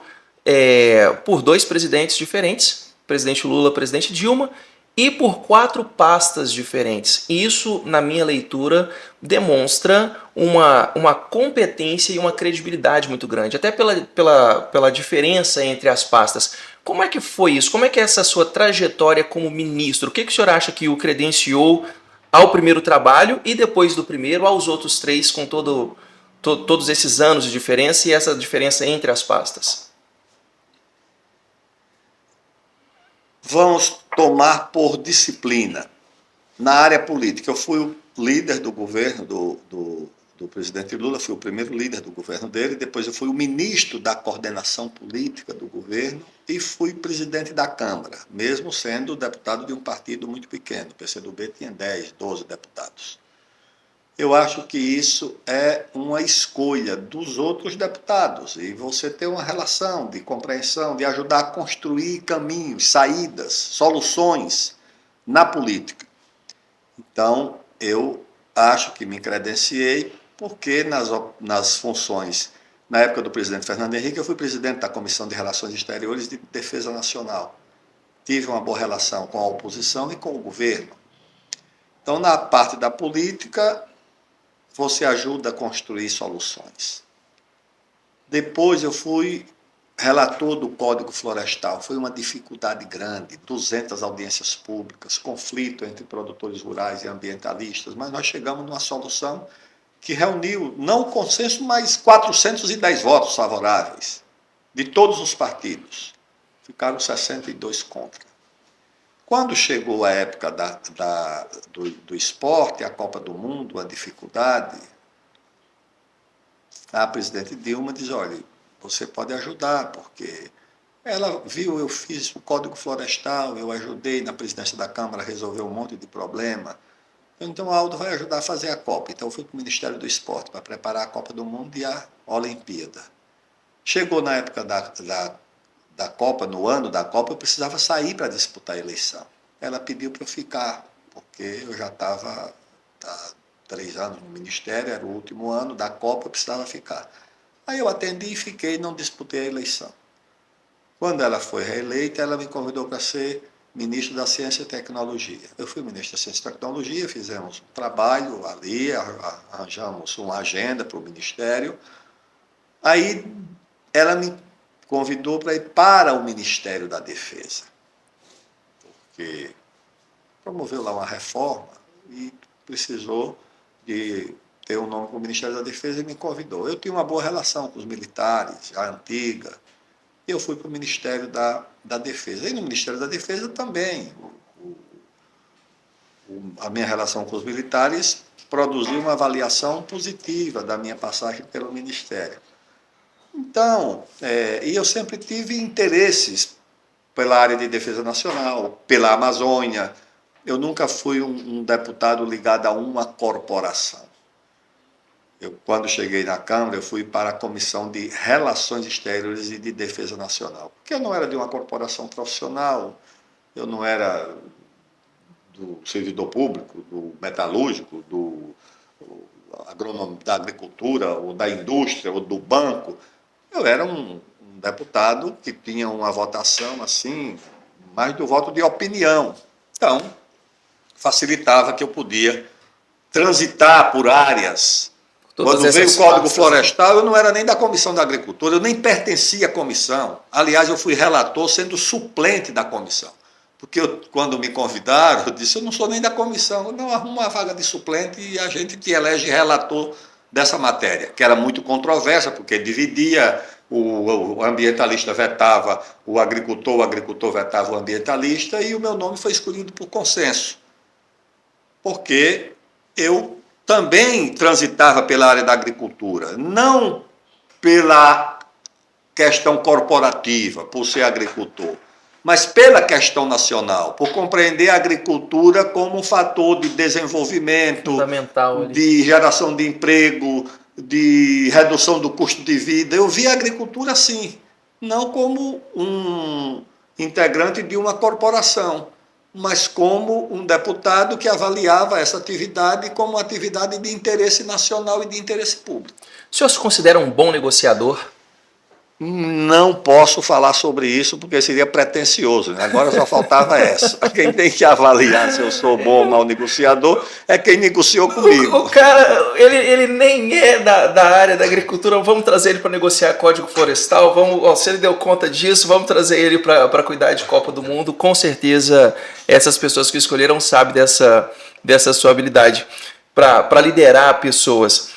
por 2 presidentes diferentes, presidente Lula, presidente Dilma, e por 4 pastas diferentes. E isso, na minha leitura, demonstra uma competência e uma credibilidade muito grande, até pela diferença entre as pastas. Como é que foi isso? Como é que é essa sua trajetória como ministro? O que o senhor acha que o credenciou ao primeiro trabalho e depois do primeiro aos outros 3, com todos esses anos de diferença e essa diferença entre as pastas? Vamos tomar por disciplina. Na área política, eu fui o líder do governo do presidente Lula, fui o primeiro líder do governo dele, depois eu fui o ministro da coordenação política do governo e fui presidente da Câmara, mesmo sendo deputado de um partido muito pequeno. O PCdoB tinha 10, 12 deputados. Eu acho que isso é uma escolha dos outros deputados e você ter uma relação de compreensão, de ajudar a construir caminhos, saídas, soluções na política. Então, eu acho que me credenciei porque nas funções, na época do presidente Fernando Henrique, eu fui presidente da Comissão de Relações Exteriores e de Defesa Nacional. Tive uma boa relação com a oposição e com o governo. Então, na parte da política, você ajuda a construir soluções. Depois eu fui relator do Código Florestal. Foi uma dificuldade grande, 200 audiências públicas, conflito entre produtores rurais e ambientalistas, mas nós chegamos numa solução que reuniu, não o consenso, mas 410 votos favoráveis, de todos os partidos. Ficaram 62 contra. Quando chegou a época do esporte, a Copa do Mundo, a dificuldade, a presidente Dilma diz, olha, você pode ajudar, porque ela viu, eu fiz o Código Florestal, eu ajudei na presidência da Câmara a resolver um monte de problema. Então, o Aldo vai ajudar a fazer a Copa. Então, eu fui para o Ministério do Esporte para preparar a Copa do Mundo e a Olimpíada. Chegou na época da Copa, no ano da Copa, eu precisava sair para disputar a eleição. Ela pediu para eu ficar, porque eu já estava há 3 anos no Ministério, era o último ano da Copa, eu precisava ficar. Aí eu atendi e fiquei, não disputei a eleição. Quando ela foi reeleita, ela me convidou para ser ministro da Ciência e Tecnologia. Eu fui ministro da Ciência e Tecnologia, fizemos um trabalho ali, arranjamos uma agenda para o Ministério. Aí ela me convidou para ir para o Ministério da Defesa, porque promoveu lá uma reforma e precisou de ter um nome para o Ministério da Defesa e me convidou. Eu tinha uma boa relação com os militares, já antiga, e eu fui para o Ministério da Defesa. E no Ministério da Defesa também, a minha relação com os militares produziu uma avaliação positiva da minha passagem pelo Ministério. Então, e eu sempre tive interesses pela área de defesa nacional, pela Amazônia. Eu nunca fui um deputado ligado a uma corporação. Quando cheguei na Câmara, eu fui para a Comissão de Relações Exteriores e de Defesa Nacional, porque eu não era de uma corporação profissional, eu não era do servidor público, do metalúrgico, do agrônomo da agricultura, ou da indústria, ou do banco. Eu era um deputado que tinha uma votação assim, mais do voto de opinião. Então, facilitava que eu podia transitar por áreas. Quando veio o Código Florestal, eu não era nem da Comissão da Agricultura, eu nem pertencia à comissão. Aliás, eu fui relator sendo suplente da comissão. Porque quando me convidaram, eu disse, eu não sou nem da comissão, eu não arrumo uma vaga de suplente e a gente te elege relator dessa matéria, que era muito controversa, porque dividia, o ambientalista vetava o agricultor vetava o ambientalista, e o meu nome foi escolhido por consenso, porque eu também transitava pela área da agricultura, não pela questão corporativa, por ser agricultor, mas pela questão nacional, por compreender a agricultura como um fator de desenvolvimento, fundamental ali, de geração de emprego, de redução do custo de vida. Eu vi a agricultura assim, não como um integrante de uma corporação, mas como um deputado que avaliava essa atividade como uma atividade de interesse nacional e de interesse público. O senhor se considera um bom negociador? Não posso falar sobre isso porque seria pretensioso, né? Agora só faltava essa. Quem tem que avaliar se eu sou bom ou mau negociador é quem negociou comigo. O cara, ele nem é da área da agricultura, vamos trazer ele para negociar código florestal, se ele deu conta disso, vamos trazer ele para cuidar de Copa do Mundo. Com certeza essas pessoas que escolheram sabem dessa sua habilidade para liderar pessoas.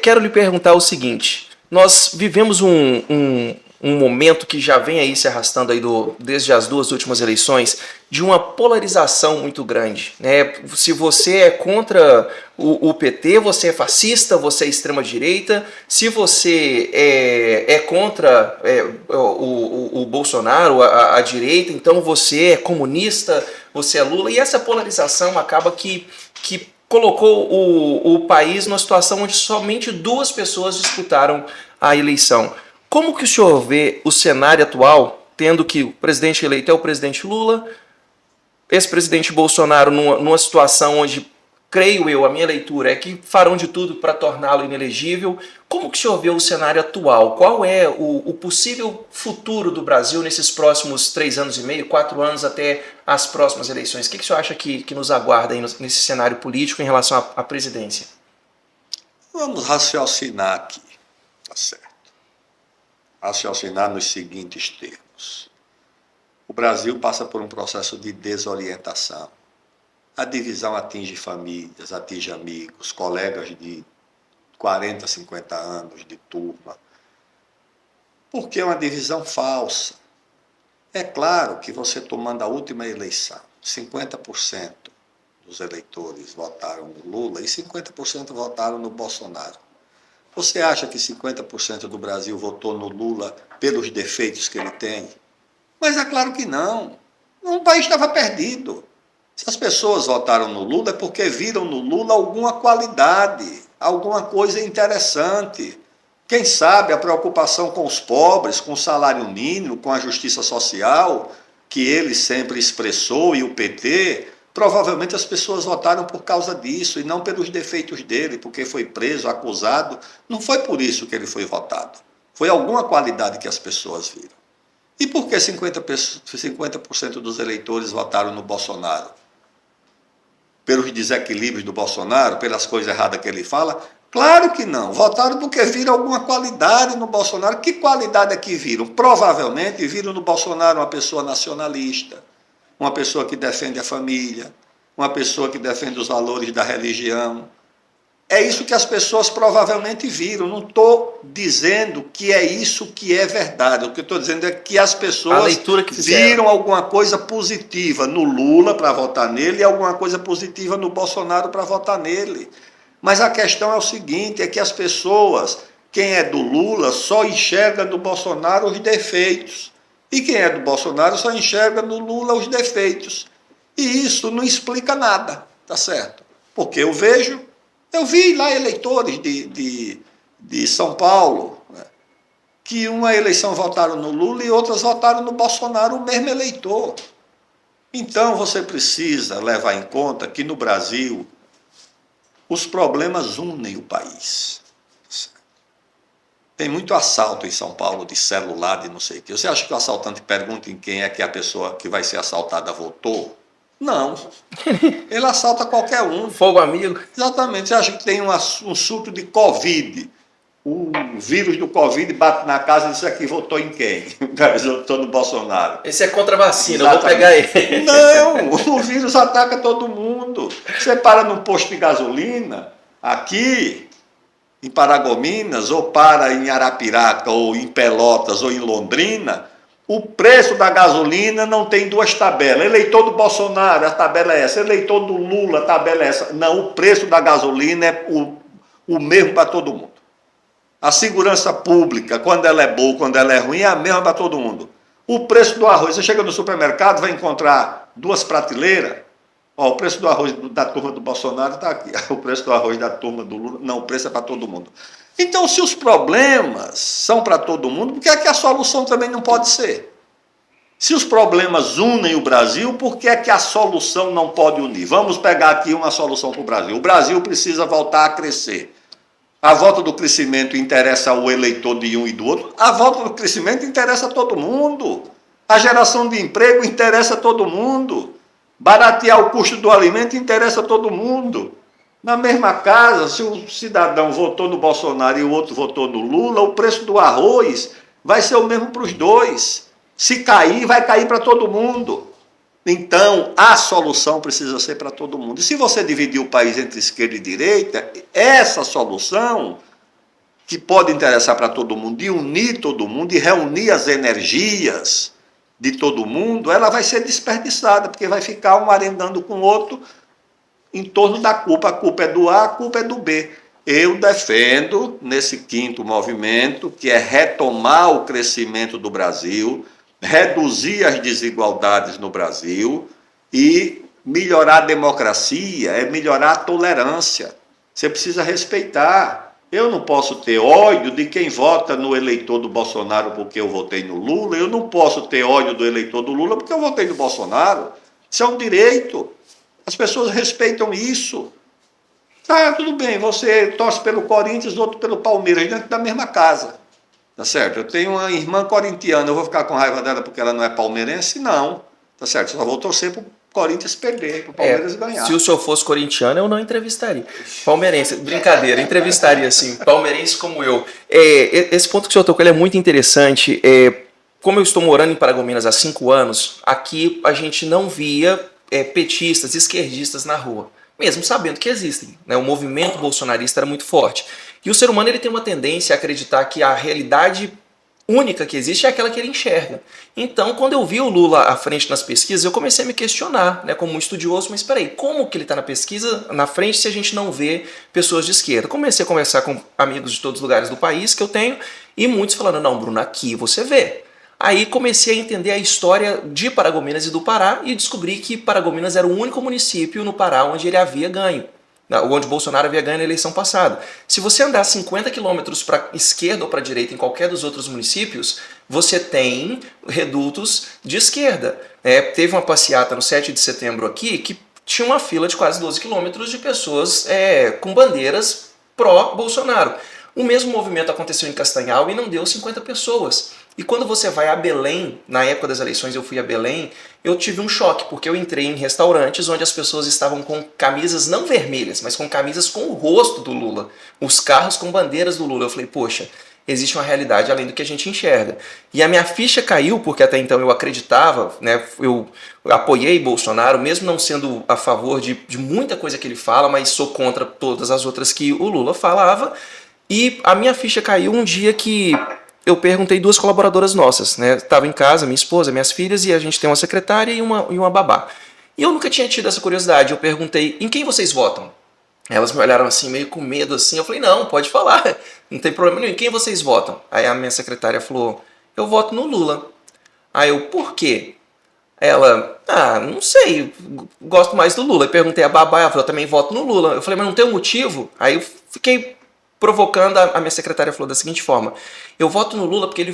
Quero lhe perguntar o seguinte: nós vivemos um momento que já vem aí se arrastando aí desde as duas últimas eleições, de uma polarização muito grande, né? Se você é contra o PT, você é fascista, você é extrema-direita. Se você é contra o Bolsonaro, a direita, então você é comunista, você é Lula. E essa polarização acaba que colocou o país numa situação onde somente duas pessoas disputaram a eleição. Como que o senhor vê o cenário atual, tendo que o presidente eleito é o presidente Lula, ex-presidente Bolsonaro numa situação onde, creio eu, a minha leitura é que farão de tudo para torná-lo inelegível? Como que o senhor vê o cenário atual? Qual é o possível futuro do Brasil nesses próximos 3 anos e meio, 4 anos até as próximas eleições? O que o senhor acha que nos aguarda aí nesse cenário político em relação à presidência? Vamos raciocinar aqui, tá certo? Raciocinar nos seguintes termos. O Brasil passa por um processo de desorientação. A divisão atinge famílias, atinge amigos, colegas de 40, 50 anos de turma. Porque é uma divisão falsa. É claro que você tomando a última eleição, 50% dos eleitores votaram no Lula e 50% votaram no Bolsonaro. Você acha que 50% do Brasil votou no Lula pelos defeitos que ele tem? Mas é claro que não. O país estava perdido. Se as pessoas votaram no Lula é porque viram no Lula alguma qualidade, alguma coisa interessante. Quem sabe a preocupação com os pobres, com o salário mínimo, com a justiça social, que ele sempre expressou, e o PT, provavelmente as pessoas votaram por causa disso e não pelos defeitos dele, porque foi preso, acusado. Não foi por isso que ele foi votado. Foi alguma qualidade que as pessoas viram. E por que 50% dos eleitores votaram no Bolsonaro? Pelos desequilíbrios do Bolsonaro, pelas coisas erradas que ele fala? Claro que não. Votaram porque viram alguma qualidade no Bolsonaro. Que qualidade é que viram? Provavelmente viram no Bolsonaro uma pessoa nacionalista, uma pessoa que defende a família, uma pessoa que defende os valores da religião. É isso que as pessoas provavelmente viram. Não estou dizendo que é isso que é verdade. O que eu estou dizendo é que as pessoas viram alguma coisa positiva no Lula para votar nele e alguma coisa positiva no Bolsonaro para votar nele. Mas a questão é o seguinte, é que as pessoas, quem é do Lula, só enxerga no Bolsonaro os defeitos. E quem é do Bolsonaro só enxerga no Lula os defeitos. E isso não explica nada, tá certo? Porque eu vi lá eleitores de São Paulo, né, que uma eleição votaram no Lula e outras votaram no Bolsonaro, o mesmo eleitor. Então você precisa levar em conta que no Brasil os problemas unem o país. Tem muito assalto em São Paulo de celular, de não sei o quê. Você acha que o assaltante pergunta em quem é que a pessoa que vai ser assaltada votou? Não. Ele assalta qualquer um. Fogo amigo. Exatamente. Você acha que tem um surto de Covid? O vírus do Covid bate na casa e diz aqui, votou em quem? Votou no Bolsonaro. Esse é contra a vacina, eu vou pegar ele. Não, o vírus ataca todo mundo. Você para num posto de gasolina, aqui em Paragominas, ou para em Arapiraca, ou em Pelotas, ou em Londrina, o preço da gasolina não tem duas tabelas. Eleitor do Bolsonaro, a tabela é essa. Eleitor do Lula, a tabela é essa. Não, o preço da gasolina é o mesmo para todo mundo. A segurança pública, quando ela é boa, quando ela é ruim, é a mesma para todo mundo. O preço do arroz, você chega no supermercado, vai encontrar 2 prateleiras. Ó, o preço do arroz da turma do Bolsonaro está aqui. O preço do arroz da turma do Lula, não, o preço é para todo mundo. Então, se os problemas são para todo mundo, por que é que a solução também não pode ser? Se os problemas unem o Brasil, por que é que a solução não pode unir? Vamos pegar aqui uma solução para o Brasil. O Brasil precisa voltar a crescer. A volta do crescimento interessa ao eleitor de um e do outro. A volta do crescimento interessa a todo mundo. A geração de emprego interessa a todo mundo. Baratear o custo do alimento interessa a todo mundo. Na mesma casa, se um cidadão votou no Bolsonaro e o outro votou no Lula, o preço do arroz vai ser o mesmo para os dois. Se cair, vai cair para todo mundo. Então, a solução precisa ser para todo mundo. E se você dividir o país entre esquerda e direita, essa solução, que pode interessar para todo mundo, de unir todo mundo e reunir as energias de todo mundo, ela vai ser desperdiçada, porque vai ficar um arendando com o outro em torno da culpa. A culpa é do A, a culpa é do B. Eu defendo, nesse 5º movimento, que é retomar o crescimento do Brasil, reduzir as desigualdades no Brasil e melhorar a democracia, é melhorar a tolerância. Você precisa respeitar. Eu não posso ter ódio de quem vota no eleitor do Bolsonaro porque eu votei no Lula, eu não posso ter ódio do eleitor do Lula porque eu votei no Bolsonaro. Isso é um direito. As pessoas respeitam isso. Ah, tudo bem, você torce pelo Corinthians, outro pelo Palmeiras, dentro da mesma casa. Tá certo? Eu tenho uma irmã corintiana, eu vou ficar com raiva dela porque ela não é palmeirense? Não. Tá certo? Só vou torcer pro Corinthians perder, pro Palmeiras ganhar. Se o senhor fosse corintiano, eu não entrevistaria. Palmeirense, brincadeira, entrevistaria sim. Palmeirense como eu. Esse ponto que o senhor tocou ele é muito interessante. Como eu estou morando em Paragominas há 5 anos, aqui a gente não via petistas, esquerdistas na rua, mesmo sabendo que existem, né? O movimento bolsonarista era muito forte. E o ser humano ele tem uma tendência a acreditar que a realidade única que existe é aquela que ele enxerga. Então, quando eu vi o Lula à frente nas pesquisas, eu comecei a me questionar, né, como um estudioso, mas espera aí, como que ele está na pesquisa, na frente, se a gente não vê pessoas de esquerda? Comecei a conversar com amigos de todos os lugares do país que eu tenho, e muitos falando, não, Bruno, aqui você vê. Aí comecei a entender a história de Paragominas e do Pará e descobri que Paragominas era o único município no Pará onde ele havia ganho, onde Bolsonaro havia ganho na eleição passada. Se você andar 50 quilômetros para a esquerda ou para a direita em qualquer dos outros municípios, você tem redutos de esquerda. Teve uma passeata no 7 de setembro aqui que tinha uma fila de quase 12 quilômetros de pessoas com bandeiras pró-Bolsonaro. O mesmo movimento aconteceu em Castanhal e não deu 50 pessoas. E quando você vai a Belém, na época das eleições eu fui a Belém, eu tive um choque, porque eu entrei em restaurantes onde as pessoas estavam com camisas não vermelhas, mas com camisas com o rosto do Lula, os carros com bandeiras do Lula. Eu falei, poxa, existe uma realidade além do que a gente enxerga. E a minha ficha caiu, porque até então eu acreditava, né, eu apoiei Bolsonaro, mesmo não sendo a favor de muita coisa que ele fala, mas sou contra todas as outras que o Lula falava. E a minha ficha caiu um dia que eu perguntei 2 colaboradoras nossas, né? Estava em casa, minha esposa, minhas filhas, e a gente tem uma secretária e uma babá. E eu nunca tinha tido essa curiosidade. Eu perguntei, em quem vocês votam? Elas me olharam assim, meio com medo, assim. Eu falei, não, pode falar, não tem problema nenhum. Em quem vocês votam? Aí a minha secretária falou, eu voto no Lula. Aí eu, por quê? Ela, não sei, gosto mais do Lula. Eu perguntei a babá, ela falou, eu também voto no Lula. Eu falei, mas não tem um motivo? Aí eu fiquei provocando, a minha secretária falou da seguinte forma, eu voto no Lula porque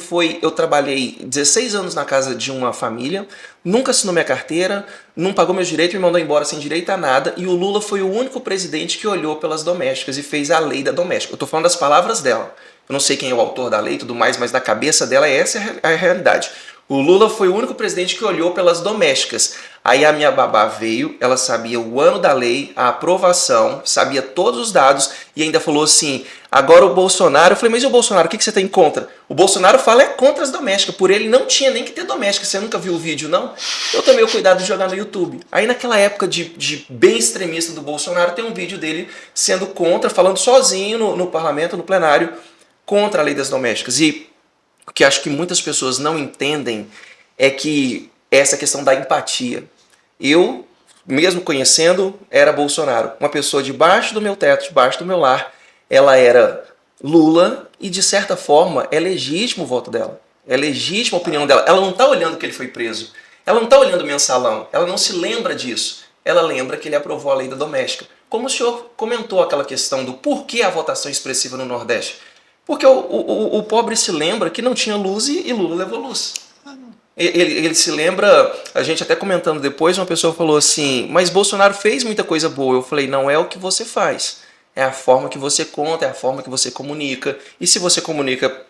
eu trabalhei 16 anos na casa de uma família, nunca assinou minha carteira, não pagou meus direitos, me mandou embora sem direito a nada, e o Lula foi o único presidente que olhou pelas domésticas e fez a lei da doméstica. Eu tô falando das palavras dela. Eu não sei quem é o autor da lei e tudo mais, mas na cabeça dela essa é a realidade. O Lula foi o único presidente que olhou pelas domésticas. Aí a minha babá veio, ela sabia o ano da lei, a aprovação, sabia todos os dados e ainda falou assim, agora o Bolsonaro... Eu falei, mas e o Bolsonaro, o que você tem contra? O Bolsonaro fala contra as domésticas, por ele não tinha nem que ter doméstica. Você nunca viu o vídeo, não? Eu tomei o cuidado de jogar no YouTube. Aí naquela época de bem extremista do Bolsonaro, tem um vídeo dele sendo contra, falando sozinho no parlamento, no plenário, contra a lei das domésticas. E o que acho que muitas pessoas não entendem é que essa questão da empatia. Eu, mesmo conhecendo, era Bolsonaro. Uma pessoa debaixo do meu teto, debaixo do meu lar, ela era Lula E, de certa forma, é legítimo o voto dela. É legítima a opinião dela. Ela não está olhando que ele foi preso. Ela não está olhando o mensalão. Ela não se lembra disso. Ela lembra que ele aprovou a lei da doméstica. Como o senhor comentou aquela questão do porquê a votação expressiva no Nordeste. Porque o pobre se lembra que não tinha luz e Lula levou luz. Ele se lembra, a gente até comentando depois, uma pessoa falou assim, mas Bolsonaro fez muita coisa boa. Eu falei, não é o que você faz. É a forma que você conta, é a forma que você comunica. E se você comunica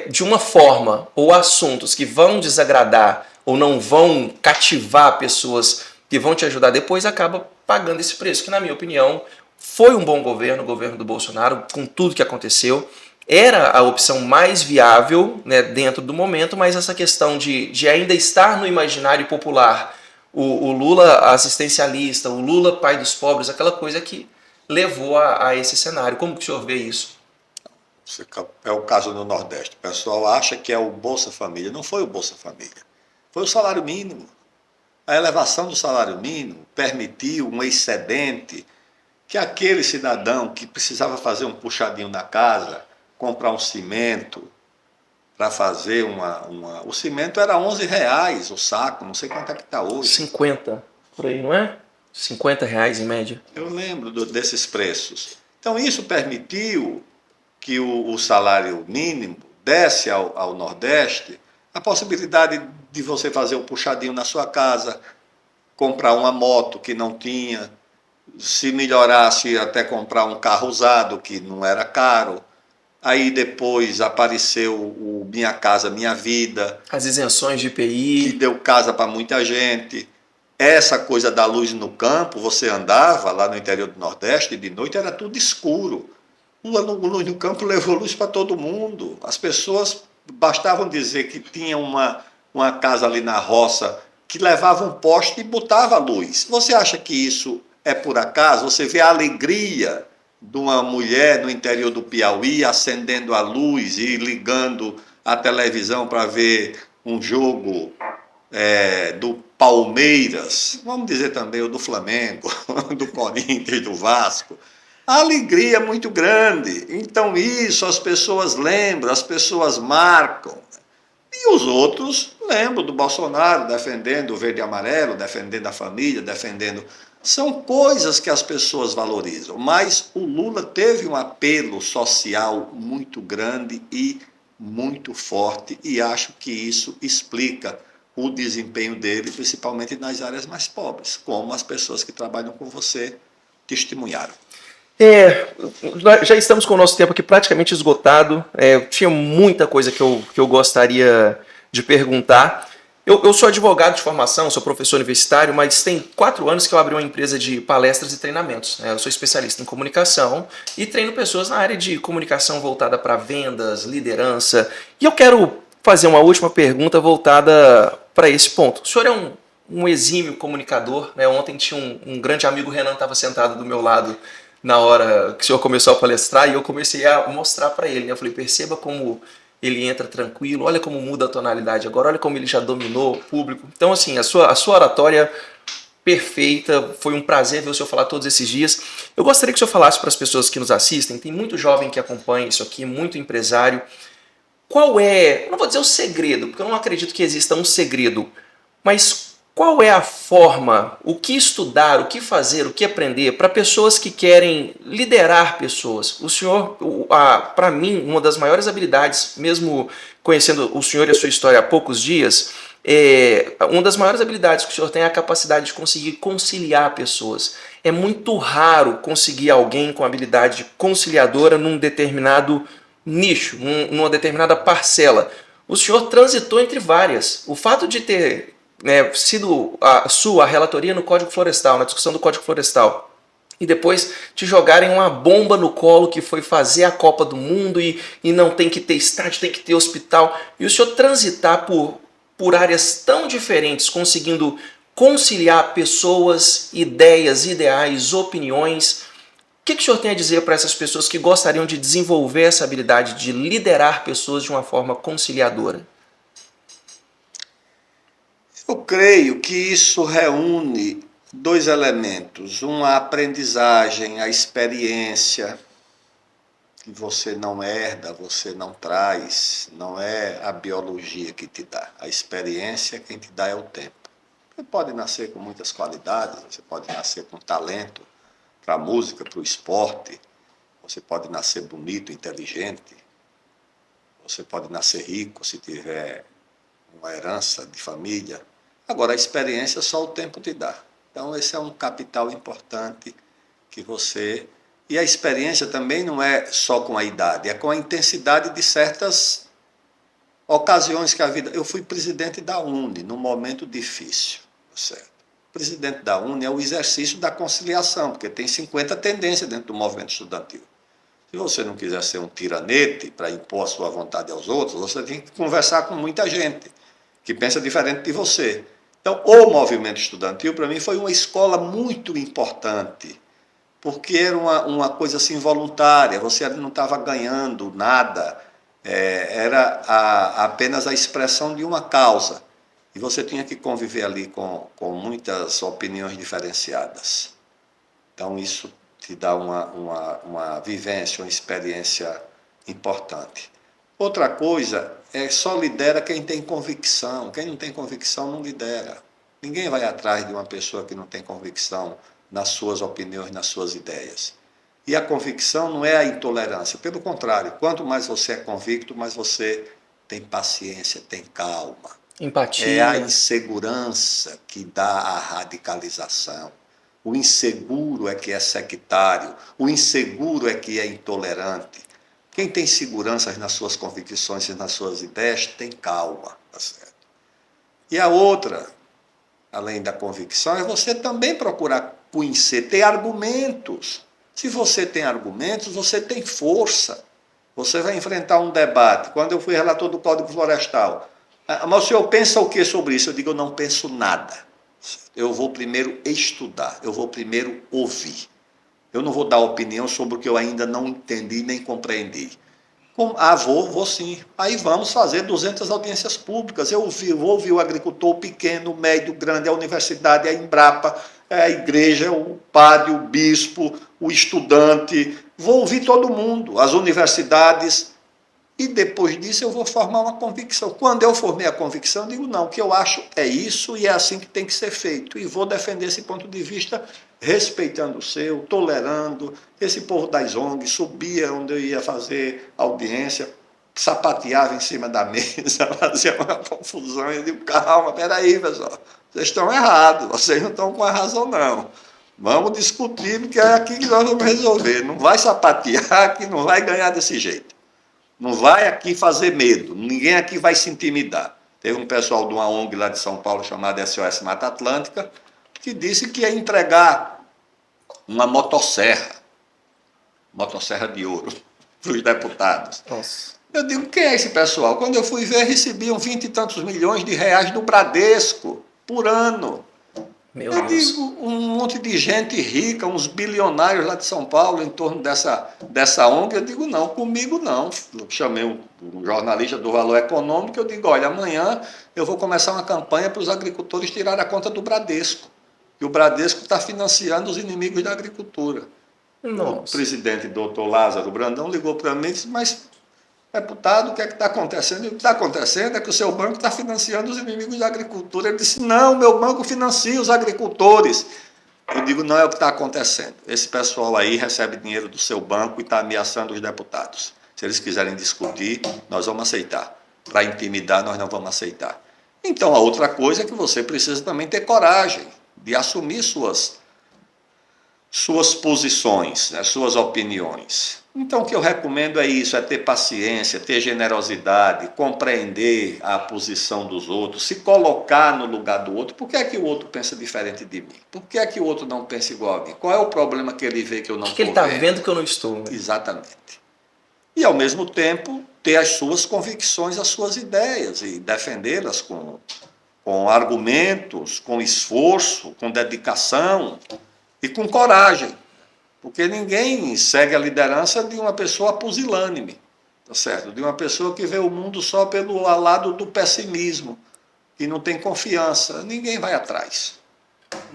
de uma forma ou assuntos que vão desagradar ou não vão cativar pessoas que vão te ajudar depois, acaba pagando esse preço, que na minha opinião foi um bom governo, o governo do Bolsonaro, com tudo que aconteceu. Era a opção mais viável, né, dentro do momento, mas essa questão de ainda estar no imaginário popular, o Lula assistencialista, o Lula pai dos pobres, aquela coisa que levou a esse cenário. Como que o senhor vê isso? É o caso no Nordeste. O pessoal acha que é o Bolsa Família. Não foi o Bolsa Família. Foi o salário mínimo. A elevação do salário mínimo permitiu um excedente que aquele cidadão que precisava fazer um puxadinho na casa, comprar um cimento para fazer O cimento era R$ 11 o saco, não sei quanto é que está hoje. 50, por aí, não é? R$ 50 em média. Eu lembro desses preços. Então isso permitiu que o salário mínimo desse ao Nordeste a possibilidade de você fazer um puxadinho na sua casa, comprar uma moto que não tinha, se melhorasse até comprar um carro usado que não era caro. Aí depois apareceu o Minha Casa Minha Vida. As isenções de Que IPI. deu casa para muita gente. Essa coisa da luz no campo, você andava lá no interior do Nordeste, de noite era tudo escuro. O luz no campo levou luz para todo mundo. As pessoas bastavam dizer que tinha uma casa ali na roça que levava um poste e botava luz. Você acha que isso é por acaso? Você vê a alegria de uma mulher no interior do Piauí acendendo a luz e ligando a televisão para ver um jogo do Palmeiras, vamos dizer também o do Flamengo, do Corinthians, do Vasco. A alegria é muito grande. Então isso as pessoas lembram, as pessoas marcam. E os outros lembram do Bolsonaro defendendo o verde e amarelo, defendendo a família, defendendo... São coisas que as pessoas valorizam. Mas o Lula teve um apelo social muito grande e muito forte, e acho que isso explica o desempenho dele, principalmente nas áreas mais pobres, como as pessoas que trabalham com você testemunharam. Nós já estamos com o nosso tempo aqui praticamente esgotado. Tinha muita coisa que eu gostaria de perguntar. Eu sou advogado de formação, sou professor universitário, mas tem 4 anos que eu abri uma empresa de palestras e treinamentos. Eu sou especialista em comunicação e treino pessoas na área de comunicação voltada para vendas, liderança. E eu quero fazer uma última pergunta voltada para esse ponto. O senhor é um exímio comunicador, né? Ontem tinha um grande amigo, Renan, estava sentado do meu lado na hora que o senhor começou a palestrar, e eu comecei a mostrar para ele, né? Eu falei, perceba como ele entra tranquilo, olha como muda a tonalidade agora, olha como ele já dominou o público. Então, assim, a sua oratória perfeita, foi um prazer ver o senhor falar todos esses dias. Eu gostaria que o senhor falasse para as pessoas que nos assistem, tem muito jovem que acompanha isso aqui, muito empresário. Qual é, não vou dizer o segredo, porque eu não acredito que exista um segredo, mas qual é a forma, o que estudar, o que fazer, o que aprender para pessoas que querem liderar pessoas? O senhor, para mim, uma das maiores habilidades, mesmo conhecendo o senhor e a sua história há poucos dias, uma das maiores habilidades que o senhor tem é a capacidade de conseguir conciliar pessoas. É muito raro conseguir alguém com habilidade conciliadora num determinado nicho, numa determinada parcela. O senhor transitou entre várias. O fato de ter sido a relatoria no Código Florestal, na discussão do Código Florestal, e depois te jogarem uma bomba no colo que foi fazer a Copa do Mundo e não tem que ter estádio, tem que ter hospital, e o senhor transitar por áreas tão diferentes, conseguindo conciliar pessoas, ideias, ideais, opiniões. O que o senhor tem a dizer para essas pessoas que gostariam de desenvolver essa habilidade de liderar pessoas de uma forma conciliadora? Eu creio que isso reúne 2 elementos, uma aprendizagem, a experiência, que você não herda, você não traz, não é a biologia que te dá. A experiência quem te dá é o tempo. Você pode nascer com muitas qualidades, você pode nascer com talento para a música, para o esporte, você pode nascer bonito, inteligente, você pode nascer rico se tiver uma herança de família. Agora, a experiência só o tempo te dá. Então, esse é um capital importante que você... E a experiência também não é só com a idade, é com a intensidade de certas ocasiões que a vida... Eu fui presidente da UNE num momento difícil, certo? O presidente da UNE é o exercício da conciliação, porque tem 50 tendências dentro do movimento estudantil. Se você não quiser ser um tiranete para impor a sua vontade aos outros, você tem que conversar com muita gente que pensa diferente de você. Então, o movimento estudantil, para mim, foi uma escola muito importante, porque era uma coisa assim voluntária, você não estava ganhando nada, era apenas a expressão de uma causa. E você tinha que conviver ali com muitas opiniões diferenciadas. Então, isso te dá uma vivência, uma experiência importante. Outra coisa é só lidera quem tem convicção. Quem não tem convicção não lidera. Ninguém vai atrás de uma pessoa que não tem convicção nas suas opiniões, nas suas ideias. E a convicção não é a intolerância. Pelo contrário, quanto mais você é convicto, mais você tem paciência, tem calma. Empatia. É a insegurança que dá a radicalização. O inseguro é que é sectário. O inseguro é que é intolerante. Quem tem segurança nas suas convicções e nas suas ideias tem calma. Tá certo? E a outra, além da convicção, é você também procurar conhecer, ter argumentos. Se você tem argumentos, você tem força. Você vai enfrentar um debate. Quando eu fui relator do Código Florestal, mas o senhor pensa o que sobre isso? Eu digo, eu não penso nada. Eu vou primeiro estudar, eu vou primeiro ouvir. Eu não vou dar opinião sobre o que eu ainda não entendi nem compreendi. Vou sim. Aí vamos fazer 200 audiências públicas. Eu vou ouvir o agricultor pequeno, médio, grande, a universidade, a Embrapa, a igreja, o padre, o bispo, o estudante. Vou ouvir todo mundo, as universidades. E depois disso eu vou formar uma convicção. Quando eu formei a convicção, eu digo, não, o que eu acho é isso e é assim que tem que ser feito. E vou defender esse ponto de vista respeitando o seu, tolerando. Esse povo das ONGs subia onde eu ia fazer audiência, sapateava em cima da mesa, fazia uma confusão. Eu digo, calma, peraí, pessoal, vocês estão errados, vocês não estão com a razão, não. Vamos discutir, porque é aqui que nós vamos resolver. Não vai sapatear, que não vai ganhar desse jeito. Não vai aqui fazer medo, ninguém aqui vai se intimidar. Teve um pessoal de uma ONG lá de São Paulo, chamada SOS Mata Atlântica, que disse que ia entregar uma motosserra de ouro, para os deputados. Nossa. Eu digo, quem é esse pessoal? Quando eu fui ver, recebiam 20 e tantos milhões de reais do Bradesco, por ano. Meu Eu Deus. digo, um monte de gente rica, uns bilionários lá de São Paulo, em torno dessa ONG, eu digo, não, comigo não. Eu chamei um jornalista do Valor Econômico, eu digo, olha, amanhã eu vou começar uma campanha para os agricultores tirarem a conta do Bradesco, que o Bradesco está financiando os inimigos da agricultura. Nossa. O presidente, doutor Lázaro Brandão, ligou para mim e disse, mas, deputado, o que é que está acontecendo? O que está acontecendo é que o seu banco está financiando os inimigos da agricultura. Ele disse, não, meu banco financia os agricultores. Eu digo, não é o que está acontecendo. Esse pessoal aí recebe dinheiro do seu banco e está ameaçando os deputados. Se eles quiserem discutir, nós vamos aceitar. Para intimidar, nós não vamos aceitar. Então, a outra coisa é que você precisa também ter coragem de assumir suas posições, né, suas opiniões. Então, o que eu recomendo é isso, é ter paciência, ter generosidade, compreender a posição dos outros, se colocar no lugar do outro. Por que é que o outro pensa diferente de mim? Por que é que o outro não pensa igual a mim? Qual é o problema que ele vê que eu não estou vendo? Porque ele está vendo que eu não estou. Né? Exatamente. E, ao mesmo tempo, ter as suas convicções, as suas ideias e defendê-las com argumentos, com esforço, com dedicação e com coragem. Porque ninguém segue a liderança de uma pessoa pusilânime, tá certo? De uma pessoa que vê o mundo só pelo lado do pessimismo, que não tem confiança. Ninguém vai atrás.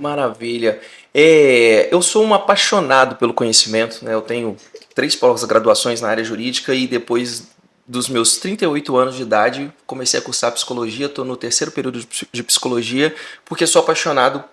Maravilha. Eu sou um apaixonado pelo conhecimento, né? Eu tenho 3 pós-graduações na área jurídica e depois dos meus 38 anos de idade comecei a cursar psicologia, estou no terceiro período de psicologia porque sou apaixonado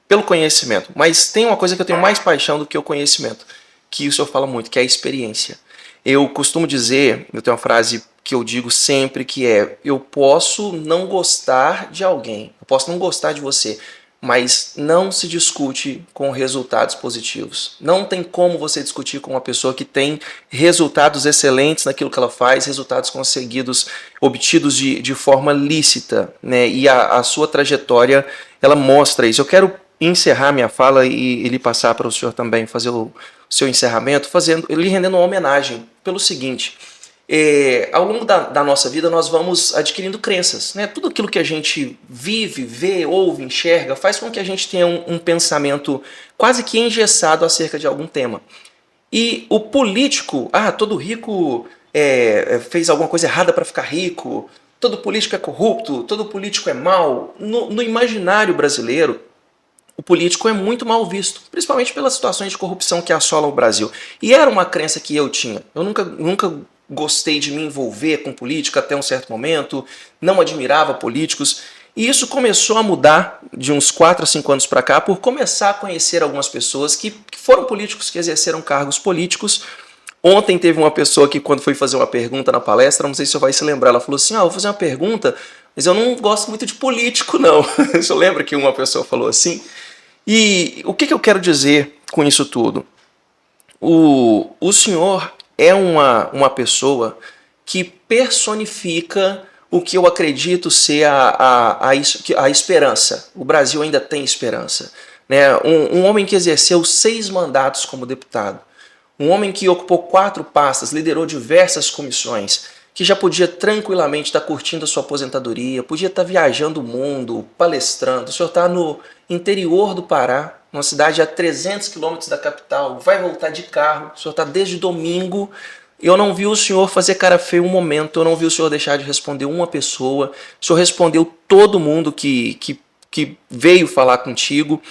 pelo conhecimento. Mas tem uma coisa que eu tenho mais paixão do que o conhecimento, que o senhor fala muito, que é a experiência. Eu costumo dizer, eu tenho uma frase que eu digo sempre que eu posso não gostar de alguém, eu posso não gostar de você, mas não se discute com resultados positivos. Não tem como você discutir com uma pessoa que tem resultados excelentes naquilo que ela faz, resultados conseguidos, obtidos de forma lícita, né? E a sua trajetória, ela mostra isso. Eu quero encerrar minha fala e lhe passar para o senhor também fazer o seu encerramento, lhe rendendo uma homenagem pelo seguinte. Ao longo da nossa vida nós vamos adquirindo crenças, né? Tudo aquilo que a gente vive, vê, ouve, enxerga faz com que a gente tenha um pensamento quase que engessado acerca de algum tema. E o político, todo rico fez alguma coisa errada para ficar rico, todo político é corrupto, todo político é mau. No imaginário brasileiro, o político é muito mal visto, principalmente pelas situações de corrupção que assolam o Brasil. E era uma crença que eu tinha. Eu nunca gostei de me envolver com política até um certo momento, não admirava políticos. E isso começou a mudar de uns 4 a 5 anos para cá, por começar a conhecer algumas pessoas que foram políticos, que exerceram cargos políticos. Ontem teve uma pessoa que, quando foi fazer uma pergunta na palestra, não sei se você vai se lembrar, ela falou assim, eu vou fazer uma pergunta, mas eu não gosto muito de político, não. Você lembra que uma pessoa falou assim? E o que eu quero dizer com isso tudo? O senhor é uma pessoa que personifica o que eu acredito ser a esperança. O Brasil ainda tem esperança. Né? Um homem que exerceu 6 mandatos como deputado, um homem que ocupou 4 pastas, liderou diversas comissões, que já podia tranquilamente estar curtindo a sua aposentadoria, podia estar viajando o mundo, palestrando. O senhor está no interior do Pará, uma cidade a 300 quilômetros da capital, vai voltar de carro, o senhor está desde domingo. Eu não vi o senhor fazer cara feia um momento, eu não vi o senhor deixar de responder uma pessoa, o senhor respondeu todo mundo que veio falar contigo.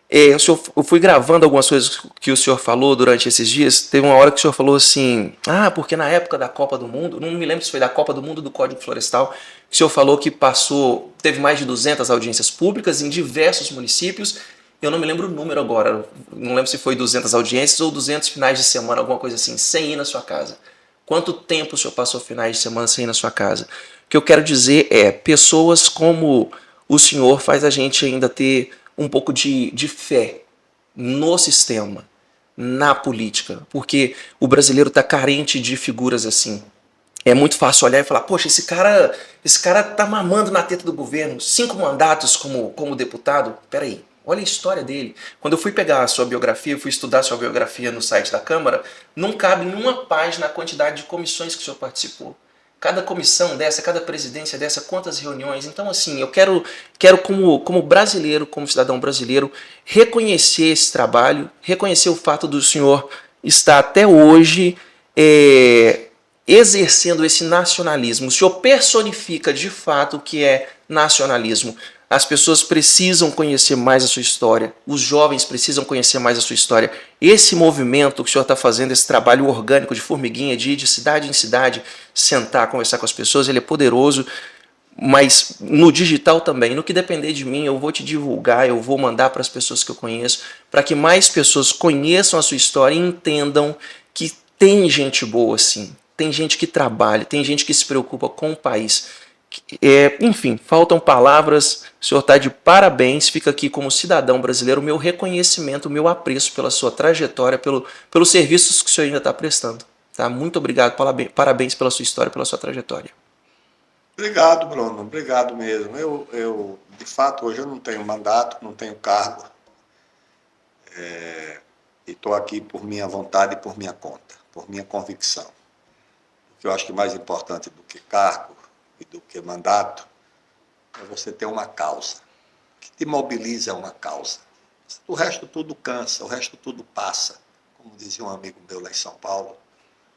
Eu fui gravando algumas coisas que o senhor falou durante esses dias. Teve uma hora que o senhor falou assim, porque na época da Copa do Mundo, não me lembro se foi da Copa do Mundo do Código Florestal, o senhor falou que teve mais de 200 audiências públicas em diversos municípios. Eu não me lembro o número agora, não lembro se foi 200 audiências ou 200 finais de semana, alguma coisa assim, sem ir na sua casa. Quanto tempo o senhor passou finais de semana sem ir na sua casa? O que eu quero dizer pessoas como o senhor faz a gente ainda ter um pouco de fé no sistema, na política, porque o brasileiro está carente de figuras assim. É muito fácil olhar e falar, poxa, esse cara tá mamando na teta do governo, 5 mandatos como deputado. Peraí, olha a história dele. Quando eu fui pegar a sua biografia, fui estudar a sua biografia no site da Câmara, não cabe em uma página a quantidade de comissões que o senhor participou. Cada comissão dessa, cada presidência dessa, quantas reuniões. Então, assim, eu quero como brasileiro, como cidadão brasileiro, reconhecer esse trabalho, reconhecer o fato do senhor estar até hoje exercendo esse nacionalismo. O senhor personifica de fato o que é nacionalismo. As pessoas precisam conhecer mais a sua história. Os jovens precisam conhecer mais a sua história. Esse movimento que o senhor está fazendo, esse trabalho orgânico de formiguinha, de ir de cidade em cidade, sentar, conversar com as pessoas, ele é poderoso. Mas no digital também, no que depender de mim, eu vou te divulgar, eu vou mandar para as pessoas que eu conheço, para que mais pessoas conheçam a sua história e entendam que tem gente boa assim. Tem gente que trabalha, tem gente que se preocupa com o país. Enfim, faltam palavras. O senhor está de parabéns. Fica aqui como cidadão brasileiro o meu reconhecimento, o meu apreço pela sua trajetória, pelos serviços que o senhor ainda está prestando. Tá? Muito obrigado, parabéns pela sua história, pela sua trajetória. Obrigado, Bruno. Obrigado mesmo. De fato, hoje eu não tenho mandato, não tenho cargo. E estou aqui por minha vontade e por minha conta, por minha convicção. O que eu acho que mais importante do que cargo e do que mandato é você ter uma causa. O que te mobiliza é uma causa. O resto tudo cansa, o resto tudo passa. Como dizia um amigo meu lá em São Paulo,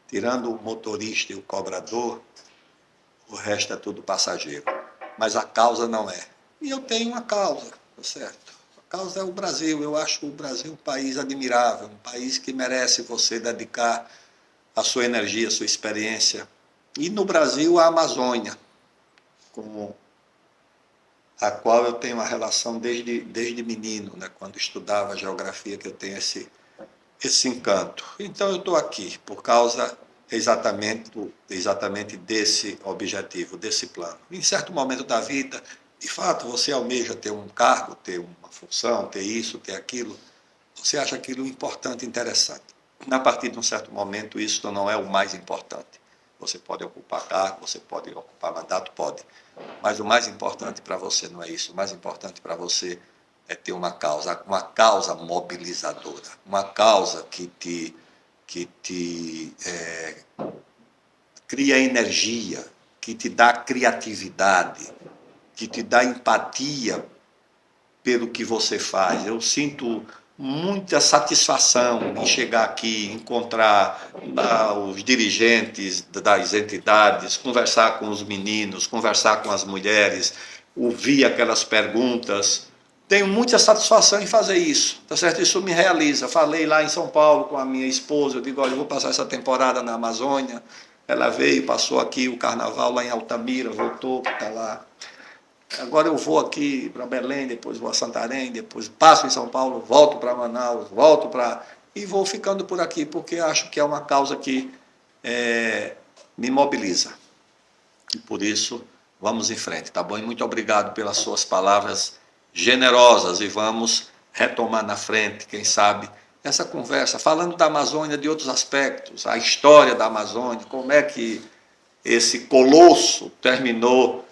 tirando o motorista e o cobrador, o resto é tudo passageiro. Mas a causa não é. E eu tenho uma causa, tá certo? A causa é o Brasil. Eu acho o Brasil um país admirável, um país que merece você dedicar a sua energia, a sua experiência. E no Brasil, a Amazônia, com a qual eu tenho uma relação desde menino, né? Quando estudava geografia, que eu tenho esse encanto. Então eu estou aqui por causa exatamente desse objetivo, desse plano. Em certo momento da vida, de fato, você almeja ter um cargo, ter uma função, ter isso, ter aquilo. Você acha aquilo importante, interessante. A partir de um certo momento, isso não é o mais importante. Você pode ocupar cargo, você pode ocupar mandato, pode. Mas o mais importante para você não é isso. O mais importante para você é ter uma causa mobilizadora, uma causa que te cria energia, que te dá criatividade, que te dá empatia pelo que você faz. Eu sinto muita satisfação em chegar aqui, encontrar os dirigentes das entidades, conversar com os meninos, conversar com as mulheres, ouvir aquelas perguntas. Tenho muita satisfação em fazer isso, tá certo? Isso me realiza. Falei lá em São Paulo com a minha esposa, eu digo, olha, eu vou passar essa temporada na Amazônia. Ela veio, passou aqui o carnaval lá em Altamira, voltou, está lá. Agora eu vou aqui para Belém, depois vou a Santarém, depois passo em São Paulo, volto para Manaus, e vou ficando por aqui, porque acho que é uma causa que me mobiliza. E por isso, vamos em frente, tá bom? E muito obrigado pelas suas palavras generosas, e vamos retomar na frente, quem sabe, essa conversa, falando da Amazônia de outros aspectos, a história da Amazônia, como é que esse colosso terminou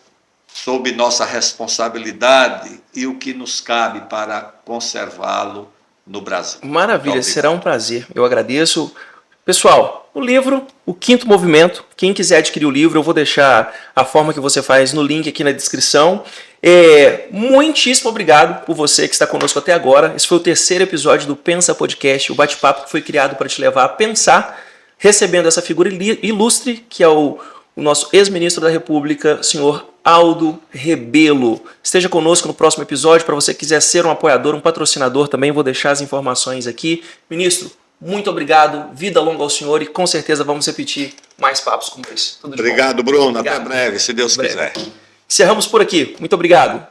sob nossa responsabilidade e o que nos cabe para conservá-lo no Brasil. Maravilha, será um prazer. Eu agradeço. Pessoal, o livro, O Quinto Movimento, quem quiser adquirir o livro, eu vou deixar a forma que você faz no link aqui na descrição. Muitíssimo obrigado por você que está conosco até agora. Esse foi o terceiro episódio do Pensa Podcast, o bate-papo que foi criado para te levar a pensar, recebendo essa figura ilustre, que é o nosso ex-ministro da República, senhor Aldo Rebelo. Esteja conosco no próximo episódio. Para você que quiser ser um apoiador, um patrocinador também, vou deixar as informações aqui. Ministro, muito obrigado, vida longa ao senhor, e com certeza vamos repetir mais papos como esse. Obrigado, Bruno. Obrigado. Até breve, se Deus quiser. Encerramos por aqui. Muito obrigado.